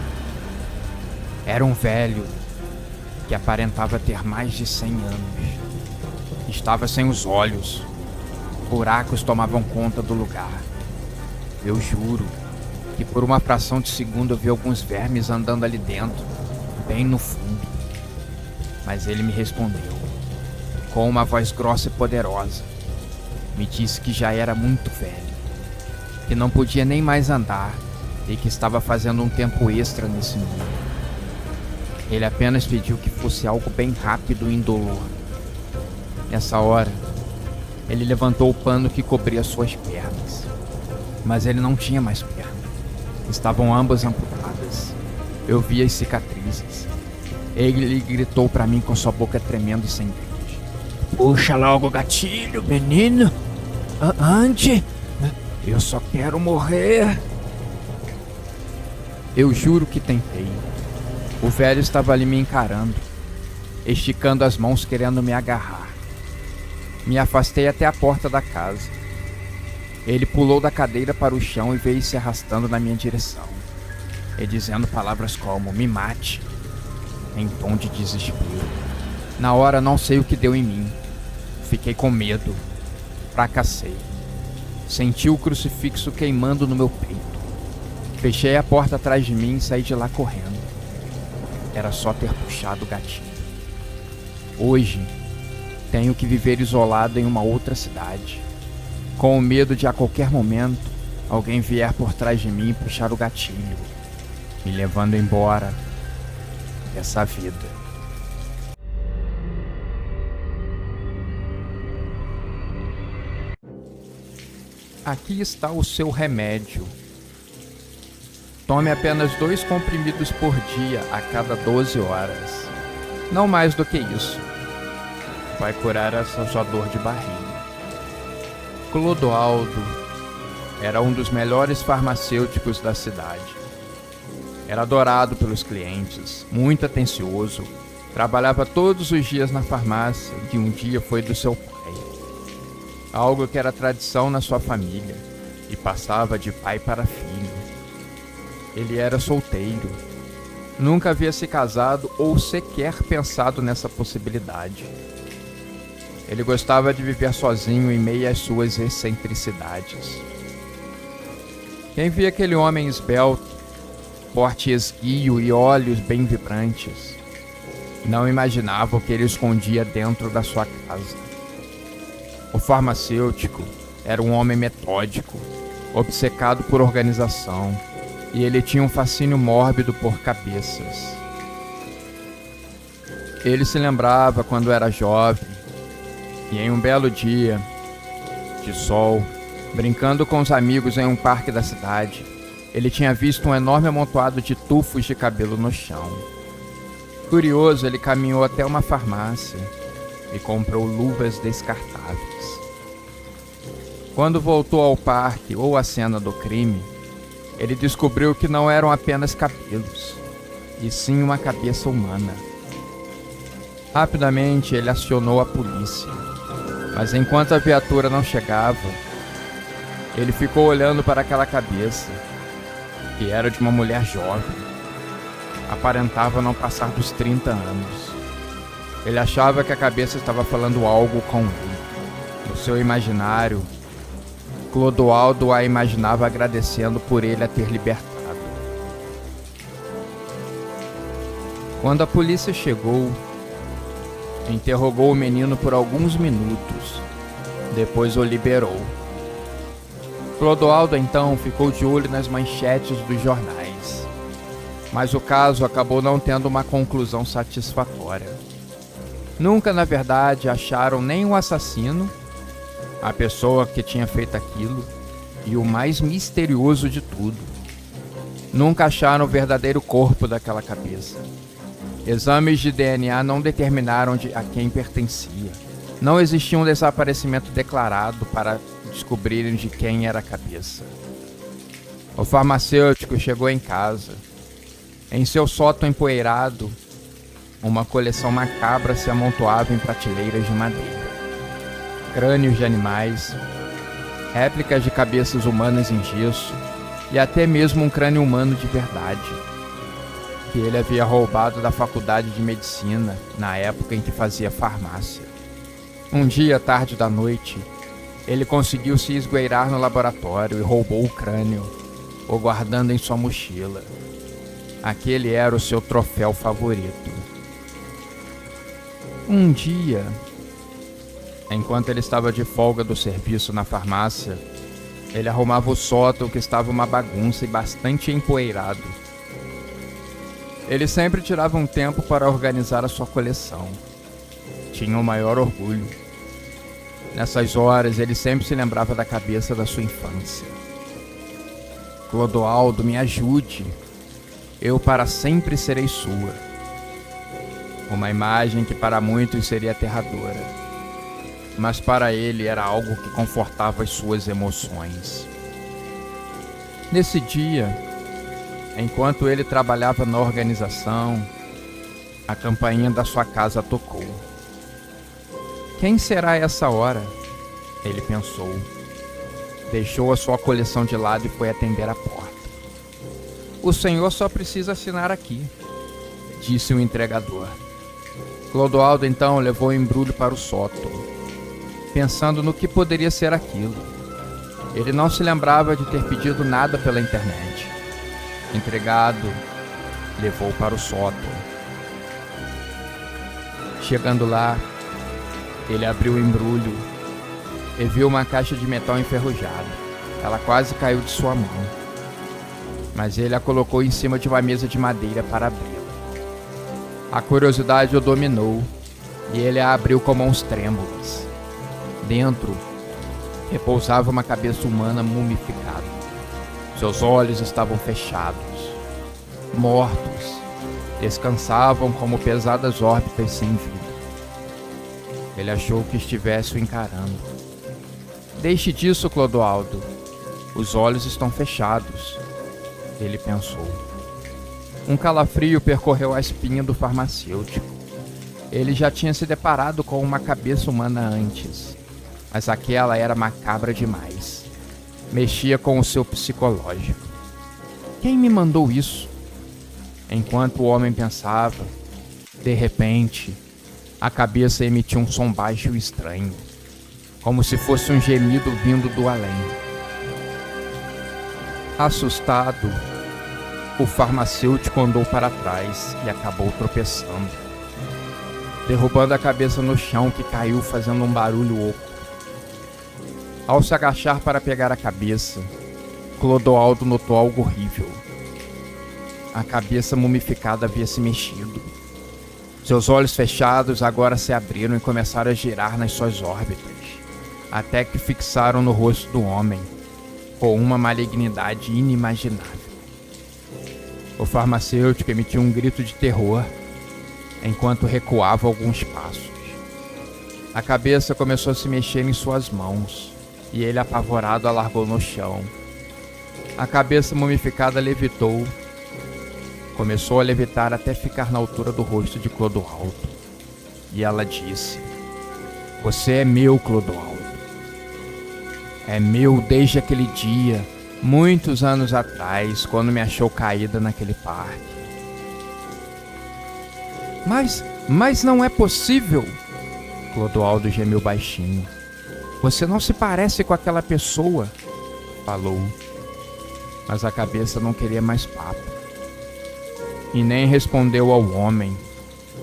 Era um velho que aparentava ter mais de 100 anos. Estava sem os olhos. Buracos tomavam conta do lugar. Eu juro que por uma fração de segundo eu vi alguns vermes andando ali dentro, bem no fundo. Mas ele me respondeu, com uma voz grossa e poderosa. Me disse que já era muito velho, que não podia nem mais andar e que estava fazendo um tempo extra nesse mundo. Ele apenas pediu que fosse algo bem rápido e indolor. Nessa hora, ele levantou o pano que cobria suas pernas. Mas ele não tinha mais perna. Estavam ambas amputadas. Eu vi as cicatrizes. Ele gritou para mim com sua boca tremendo e sem dentes. Puxa logo o gatilho, menino. Ande. Eu só quero morrer. Eu juro que tentei. O velho estava ali me encarando, esticando as mãos querendo me agarrar. Me afastei até a porta da casa. Ele pulou da cadeira para o chão e veio se arrastando na minha direção, e dizendo palavras como "me mate", em tom de desespero. Na hora não sei o que deu em mim. Fiquei com medo. Fracassei. Senti o crucifixo queimando no meu peito. Fechei a porta atrás de mim e saí de lá correndo. Era só ter puxado o gatilho. Hoje, tenho que viver isolado em uma outra cidade, com o medo de a qualquer momento alguém vier por trás de mim e puxar o gatilho, me levando embora dessa vida. Aqui está o seu remédio. Tome apenas 2 comprimidos por dia a cada 12 horas. Não mais do que isso. Vai curar essa sua dor de barriga. Clodoaldo era um dos melhores farmacêuticos da cidade. Era adorado pelos clientes, muito atencioso. Trabalhava todos os dias na farmácia, que um dia foi do seu pai. Algo que era tradição na sua família e passava de pai para filho. Ele era solteiro. Nunca havia se casado ou sequer pensado nessa possibilidade. Ele gostava de viver sozinho em meio às suas excentricidades. Quem via aquele homem esbelto, porte esguio e olhos bem vibrantes, não imaginava o que ele escondia dentro da sua casa. O farmacêutico era um homem metódico, obcecado por organização, e ele tinha um fascínio mórbido por cabeças. Ele se lembrava quando era jovem, e em um belo dia de sol, brincando com os amigos em um parque da cidade, ele tinha visto um enorme amontoado de tufos de cabelo no chão. Curioso, ele caminhou até uma farmácia e comprou luvas descartáveis. Quando voltou ao parque ou à cena do crime, ele descobriu que não eram apenas cabelos, e sim uma cabeça humana. Rapidamente ele acionou a polícia, mas enquanto a viatura não chegava, ele ficou olhando para aquela cabeça, que era de uma mulher jovem. Aparentava não passar dos 30 anos. Ele achava que a cabeça estava falando algo com ele. No seu imaginário, Clodoaldo a imaginava agradecendo por ele a ter libertado. Quando a polícia chegou, interrogou o menino por alguns minutos. Depois o liberou. Clodoaldo então ficou de olho nas manchetes dos jornais. Mas o caso acabou não tendo uma conclusão satisfatória. Nunca, na verdade, acharam nem o assassino, a pessoa que tinha feito aquilo, e o mais misterioso de tudo, Nunca acharam o verdadeiro corpo daquela cabeça. Exames de DNA não determinaram a quem pertencia. Não existia um desaparecimento declarado para descobrirem de quem era a cabeça. O farmacêutico chegou em casa. Em seu sótão empoeirado, uma coleção macabra se amontoava em prateleiras de madeira. Crânios de animais, réplicas de cabeças humanas em gesso e até mesmo um crânio humano de verdade, que ele havia roubado da faculdade de medicina na época em que fazia farmácia. Um dia, tarde da noite, ele conseguiu se esgueirar no laboratório e roubou o crânio, o guardando em sua mochila. Aquele era o seu troféu favorito. Um dia, enquanto ele estava de folga do serviço na farmácia, ele arrumava o sótão que estava uma bagunça e bastante empoeirado. Ele sempre tirava um tempo para organizar a sua coleção. Tinha o maior orgulho. Nessas horas, ele sempre se lembrava da cabeça da sua infância. Clodoaldo, me ajude. Eu para sempre serei sua. Uma imagem que para muitos seria aterradora, mas para ele era algo que confortava as suas emoções. Nesse dia, enquanto ele trabalhava na organização, a campainha da sua casa tocou. Quem será essa hora? Ele pensou. Deixou a sua coleção de lado e foi atender a porta. O senhor só precisa assinar aqui, disse o entregador. Clodoaldo então levou o embrulho para o sótão, pensando no que poderia ser aquilo. Ele não se lembrava de ter pedido nada pela internet. Entregado, levou para o sótão. Chegando lá, ele abriu o embrulho e viu uma caixa de metal enferrujada. Ela quase caiu de sua mão, mas ele a colocou em cima de uma mesa de madeira para abri-la. A curiosidade o dominou e ele a abriu com mãos trêmulas. Dentro, repousava uma cabeça humana mumificada. Seus olhos estavam fechados. Mortos, descansavam como pesadas órbitas sem vida. Ele achou que estivesse o encarando. Deixe disso, Clodoaldo. Os olhos estão fechados, ele pensou. Um calafrio percorreu a espinha do farmacêutico. Ele já tinha se deparado com uma cabeça humana antes, mas aquela era macabra demais. Mexia com o seu psicológico. Quem me mandou isso? Enquanto o homem pensava, de repente, a cabeça emitiu um som baixo e estranho, como se fosse um gemido vindo do além. Assustado, o farmacêutico andou para trás e acabou tropeçando, derrubando a cabeça no chão, que caiu fazendo um barulho oco. Ao se agachar para pegar a cabeça, Clodoaldo notou algo horrível. A cabeça mumificada havia se mexido. Seus olhos fechados agora se abriram e começaram a girar nas suas órbitas, até que fixaram no rosto do homem, com uma malignidade inimaginável. O farmacêutico emitiu um grito de terror, enquanto recuava alguns passos. A cabeça começou a se mexer em suas mãos, e ele, apavorado, a largou no chão. A cabeça mumificada levitou. Começou a levitar até ficar na altura do rosto de Clodoaldo. E ela disse: "Você é meu, Clodoaldo. É meu desde aquele dia, muitos anos atrás, quando me achou caída naquele parque." Mas não é possível!" Clodoaldo gemeu baixinho. "Você não se parece com aquela pessoa", falou. Mas a cabeça não queria mais papo. E nem respondeu ao homem.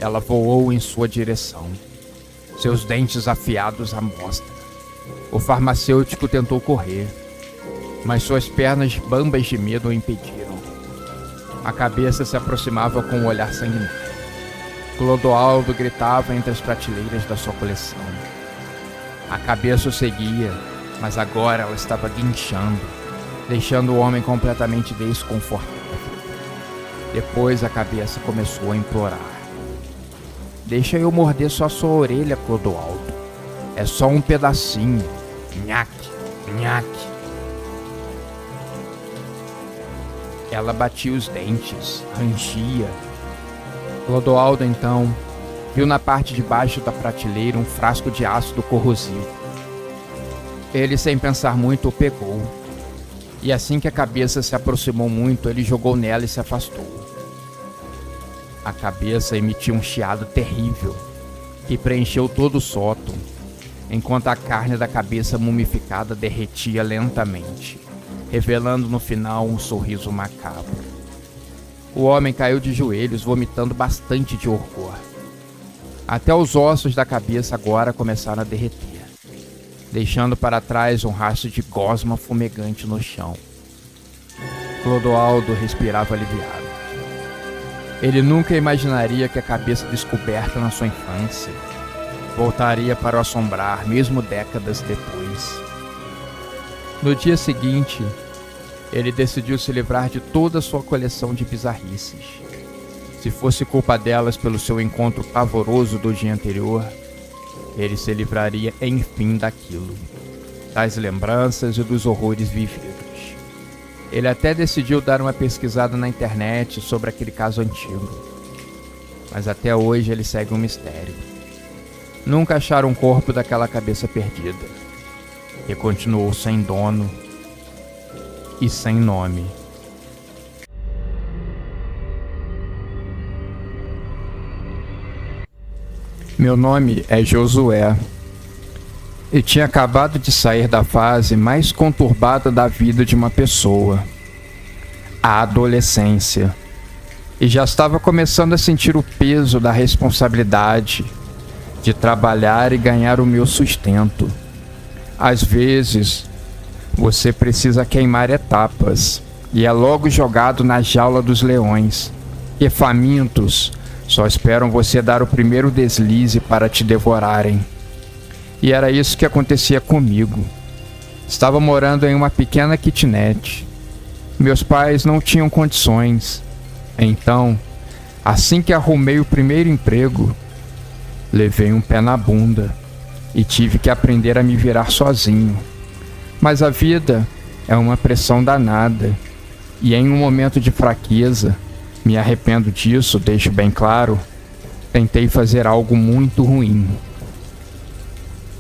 Ela voou em sua direção, seus dentes afiados à mostra. O farmacêutico tentou correr, mas suas pernas bambas de medo o impediram. A cabeça se aproximava com um olhar sanguinário. Clodoaldo gritava entre as prateleiras da sua coleção. A cabeça o seguia, mas agora ela estava guinchando, deixando o homem completamente desconfortável. Depois a cabeça começou a implorar. Deixa eu morder só sua orelha, Clodoaldo. É só um pedacinho. Nhaque, nhaque. Ela batia os dentes, rangia. Clodoaldo, então, viu na parte de baixo da prateleira um frasco de ácido corrosivo. Ele, sem pensar muito, o pegou. E assim que a cabeça se aproximou muito, ele jogou nela e se afastou. A cabeça emitiu um chiado terrível, que preencheu todo o sótão, enquanto a carne da cabeça mumificada derretia lentamente, revelando no final um sorriso macabro. O homem caiu de joelhos, vomitando bastante de horror. Até os ossos da cabeça agora começaram a derreter, deixando para trás um rastro de gosma fumegante no chão. Clodoaldo respirava aliviado. Ele nunca imaginaria que a cabeça descoberta na sua infância voltaria para o assombrar, mesmo décadas depois. No dia seguinte, ele decidiu se livrar de toda a sua coleção de bizarrices. Se fosse culpa delas pelo seu encontro pavoroso do dia anterior, ele se livraria enfim daquilo, das lembranças e dos horrores vividos. Ele até decidiu dar uma pesquisada na internet sobre aquele caso antigo, mas até hoje ele segue um mistério. Nunca acharam o corpo daquela cabeça perdida, que continuou sem dono e sem nome. Meu nome é Josué e tinha acabado de sair da fase mais conturbada da vida de uma pessoa, a adolescência, e já estava começando a sentir o peso da responsabilidade de trabalhar e ganhar o meu sustento. Às vezes, você precisa queimar etapas e é logo jogado na jaula dos leões, e famintos só esperam você dar o primeiro deslize para te devorarem. E era isso que acontecia comigo. Estava morando em uma pequena kitnet. Meus pais não tinham condições. Então, assim que arrumei o primeiro emprego, levei um pé na bunda e tive que aprender a me virar sozinho. Mas a vida é uma pressão danada, e em um momento de fraqueza, me arrependo disso, deixo bem claro, tentei fazer algo muito ruim.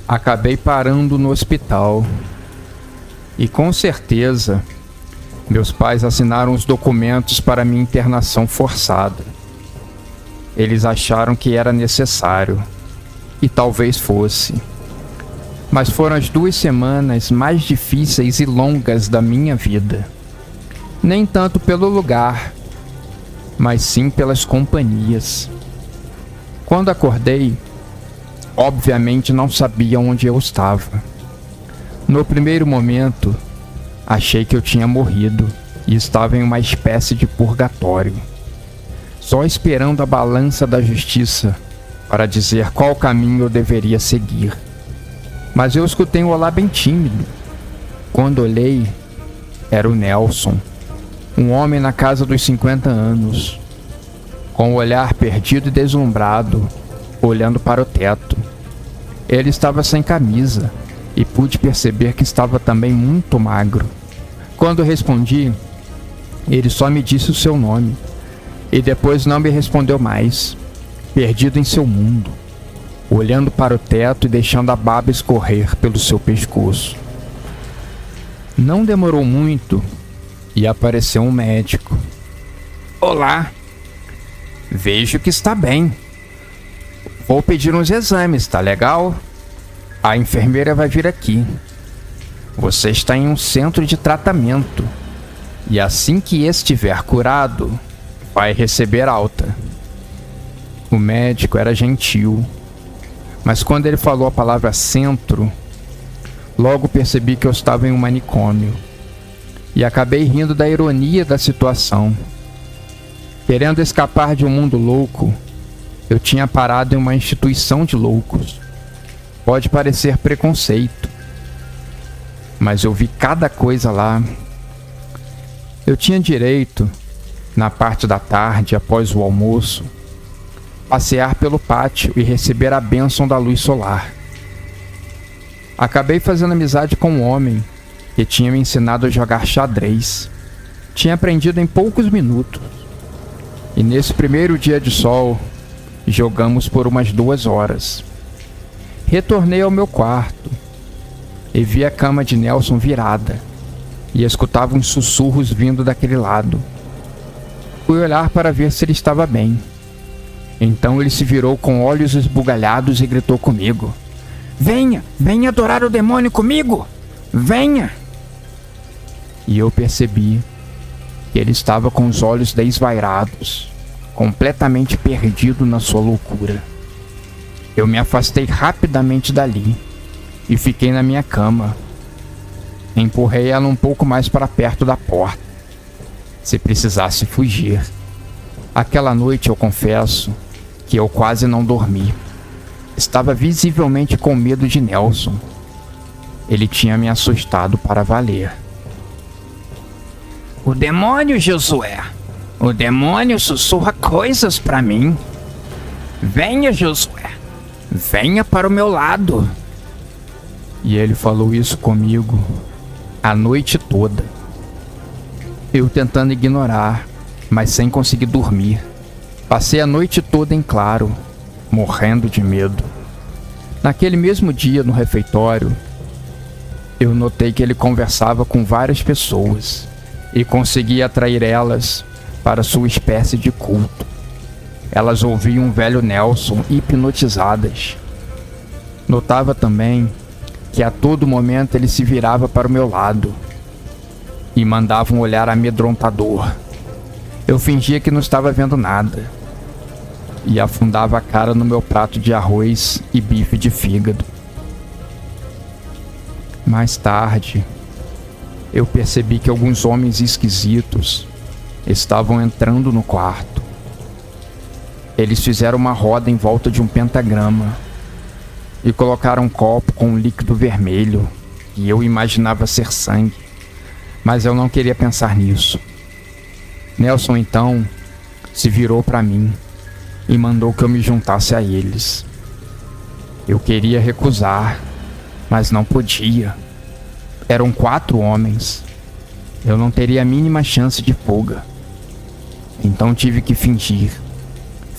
Acabei parando no hospital. E com certeza, meus pais assinaram os documentos para minha internação forçada. Eles acharam que era necessário, e talvez fosse. Mas foram as 2 semanas mais difíceis e longas da minha vida. Nem tanto pelo lugar, mas sim pelas companhias. Quando acordei, obviamente não sabia onde eu estava. No primeiro momento, achei que eu tinha morrido e estava em uma espécie de purgatório, só esperando a balança da justiça para dizer qual caminho eu deveria seguir. Mas eu escutei um olá bem tímido. Quando olhei, era o Nelson, um homem na casa dos 50 anos, com o olhar perdido e deslumbrado, olhando para o teto. Ele estava sem camisa e pude perceber que estava também muito magro. Quando respondi, ele só me disse o seu nome e depois não me respondeu mais, perdido em seu mundo, olhando para o teto e deixando a baba escorrer pelo seu pescoço. Não demorou muito e apareceu um médico. Olá, vejo que está bem. Vou pedir uns exames, tá legal? A enfermeira vai vir aqui. Você está em um centro de tratamento e assim que estiver curado, vai receber alta. O médico era gentil, mas quando ele falou a palavra centro, logo percebi que eu estava em um manicômio e acabei rindo da ironia da situação. Querendo escapar de um mundo louco, eu tinha parado em uma instituição de loucos. Pode parecer preconceito, mas eu vi cada coisa lá. Eu tinha direito na parte da tarde, após o almoço, passear pelo pátio e receber a bênção da luz solar. Acabei fazendo amizade com um homem que tinha me ensinado a jogar xadrez. Tinha aprendido em poucos minutos. E nesse primeiro dia de sol, jogamos por umas 2 horas. Retornei ao meu quarto e vi a cama de Nelson virada e escutava uns sussurros vindo daquele lado. Fui olhar para ver se ele estava bem. Então ele se virou com olhos esbugalhados e gritou comigo: "Venha, venha adorar o demônio comigo! Venha!" E eu percebi que ele estava com os olhos desvairados, completamente perdido na sua loucura. Eu me afastei rapidamente dali e fiquei na minha cama. Empurrei ela um pouco mais para perto da porta, se precisasse fugir. Aquela noite, eu confesso que eu quase não dormi. Estava visivelmente com medo de Nelson. Ele tinha me assustado para valer. O demônio, Josué. O demônio sussurra coisas para mim. Venha, Josué. Venha para o meu lado. E ele falou isso comigo a noite toda. Eu tentando ignorar, mas sem conseguir dormir. Passei a noite toda em claro, morrendo de medo. Naquele mesmo dia, no refeitório, eu notei que ele conversava com várias pessoas e conseguia atrair elas para sua espécie de culto. Elas ouviam o velho Nelson hipnotizadas. Notava também que a todo momento ele se virava para o meu lado e mandava um olhar amedrontador. Eu fingia que não estava vendo nada e afundava a cara no meu prato de arroz e bife de fígado. Mais tarde, eu percebi que alguns homens esquisitos estavam entrando no quarto. Eles fizeram uma roda em volta de um pentagrama e colocaram um copo com um líquido vermelho que eu imaginava ser sangue, mas eu não queria pensar nisso. Nelson então se virou para mim e mandou que eu me juntasse a eles. Eu queria recusar, mas não podia. Eram 4 homens. Eu não teria a mínima chance de fuga. Então tive que fingir.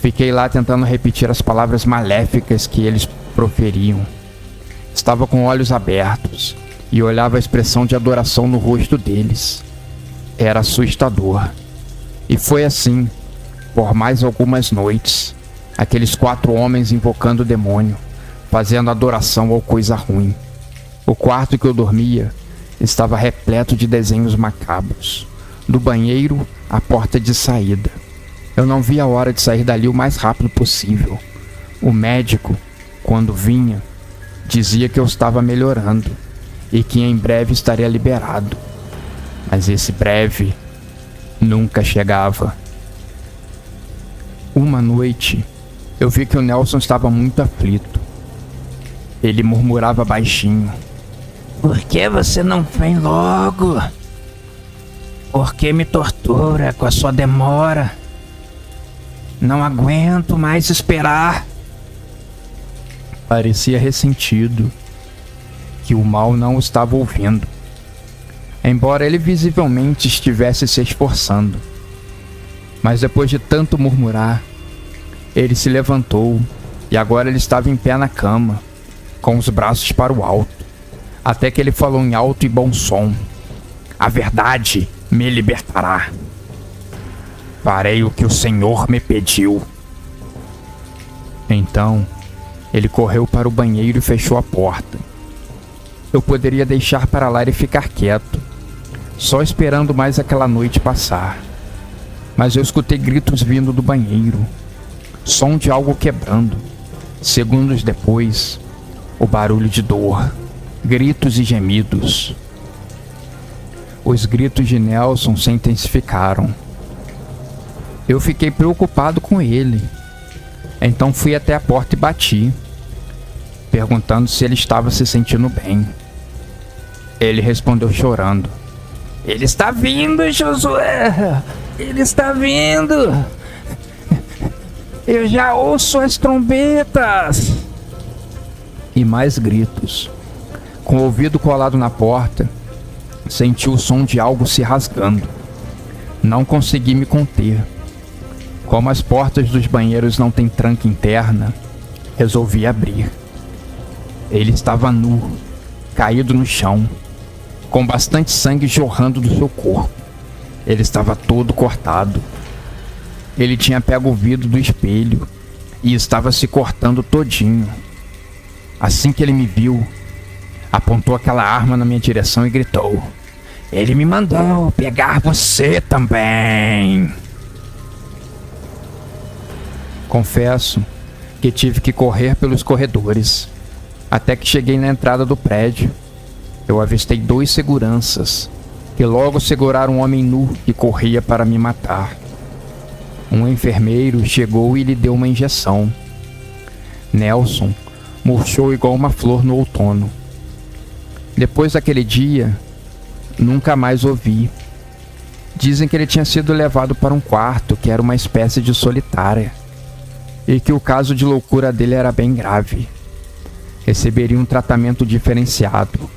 Fiquei lá tentando repetir as palavras maléficas que eles proferiam. Estava com olhos abertos e olhava a expressão de adoração no rosto deles. Era assustador. E foi assim, por mais algumas noites, aqueles 4 homens invocando o demônio, fazendo adoração ao coisa ruim. O quarto que eu dormia estava repleto de desenhos macabros, do banheiro à porta de saída. Eu não via a hora de sair dali o mais rápido possível. O médico, quando vinha, dizia que eu estava melhorando e que em breve estaria liberado. Mas esse breve nunca chegava. Uma noite, eu vi que o Nelson estava muito aflito. Ele murmurava baixinho: Por que você não vem logo? Por que me tortura com a sua demora? Não aguento mais esperar. Parecia ressentido, que o mal não o estava ouvindo, embora ele visivelmente estivesse se esforçando. Mas depois de tanto murmurar, ele se levantou e agora ele estava em pé na cama, com os braços para o alto, até que ele falou em alto e bom som: A verdade me libertará. Farei o que o Senhor me pediu. Então, ele correu para o banheiro e fechou a porta. Eu poderia deixar para lá e ficar quieto, só esperando mais aquela noite passar. Mas eu escutei gritos vindo do banheiro, som de algo quebrando. Segundos depois, o barulho de dor, gritos e gemidos. Os gritos de Nelson se intensificaram. Eu fiquei preocupado com ele. Então fui até a porta e bati, perguntando se ele estava se sentindo bem. Ele respondeu chorando: Ele está vindo, Josué! Ele está vindo! Eu já ouço as trombetas! E mais gritos. Com o ouvido colado na porta, senti o som de algo se rasgando. Não consegui me conter. Como as portas dos banheiros não têm tranca interna, resolvi abrir. Ele estava nu, caído no chão, com bastante sangue jorrando do seu corpo. Ele estava todo cortado. Ele tinha pego o vidro do espelho e estava se cortando todinho. Assim que ele me viu, apontou aquela arma na minha direção e gritou: "Ele me mandou pegar você também!" Confesso que tive que correr pelos corredores, até que cheguei na entrada do prédio. Eu avistei 2 seguranças, que logo seguraram um homem nu que corria para me matar. Um enfermeiro chegou e lhe deu uma injeção. Nelson murchou igual uma flor no outono. Depois daquele dia, nunca mais o vi. Dizem que ele tinha sido levado para um quarto que era uma espécie de solitária, e que o caso de loucura dele era bem grave. Receberia um tratamento diferenciado.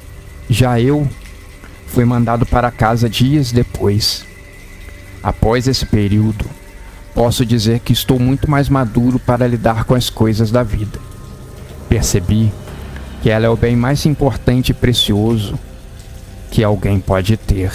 Já eu fui mandado para casa dias depois. Após esse período, posso dizer que estou muito mais maduro para lidar com as coisas da vida. Percebi que ela é o bem mais importante e precioso que alguém pode ter.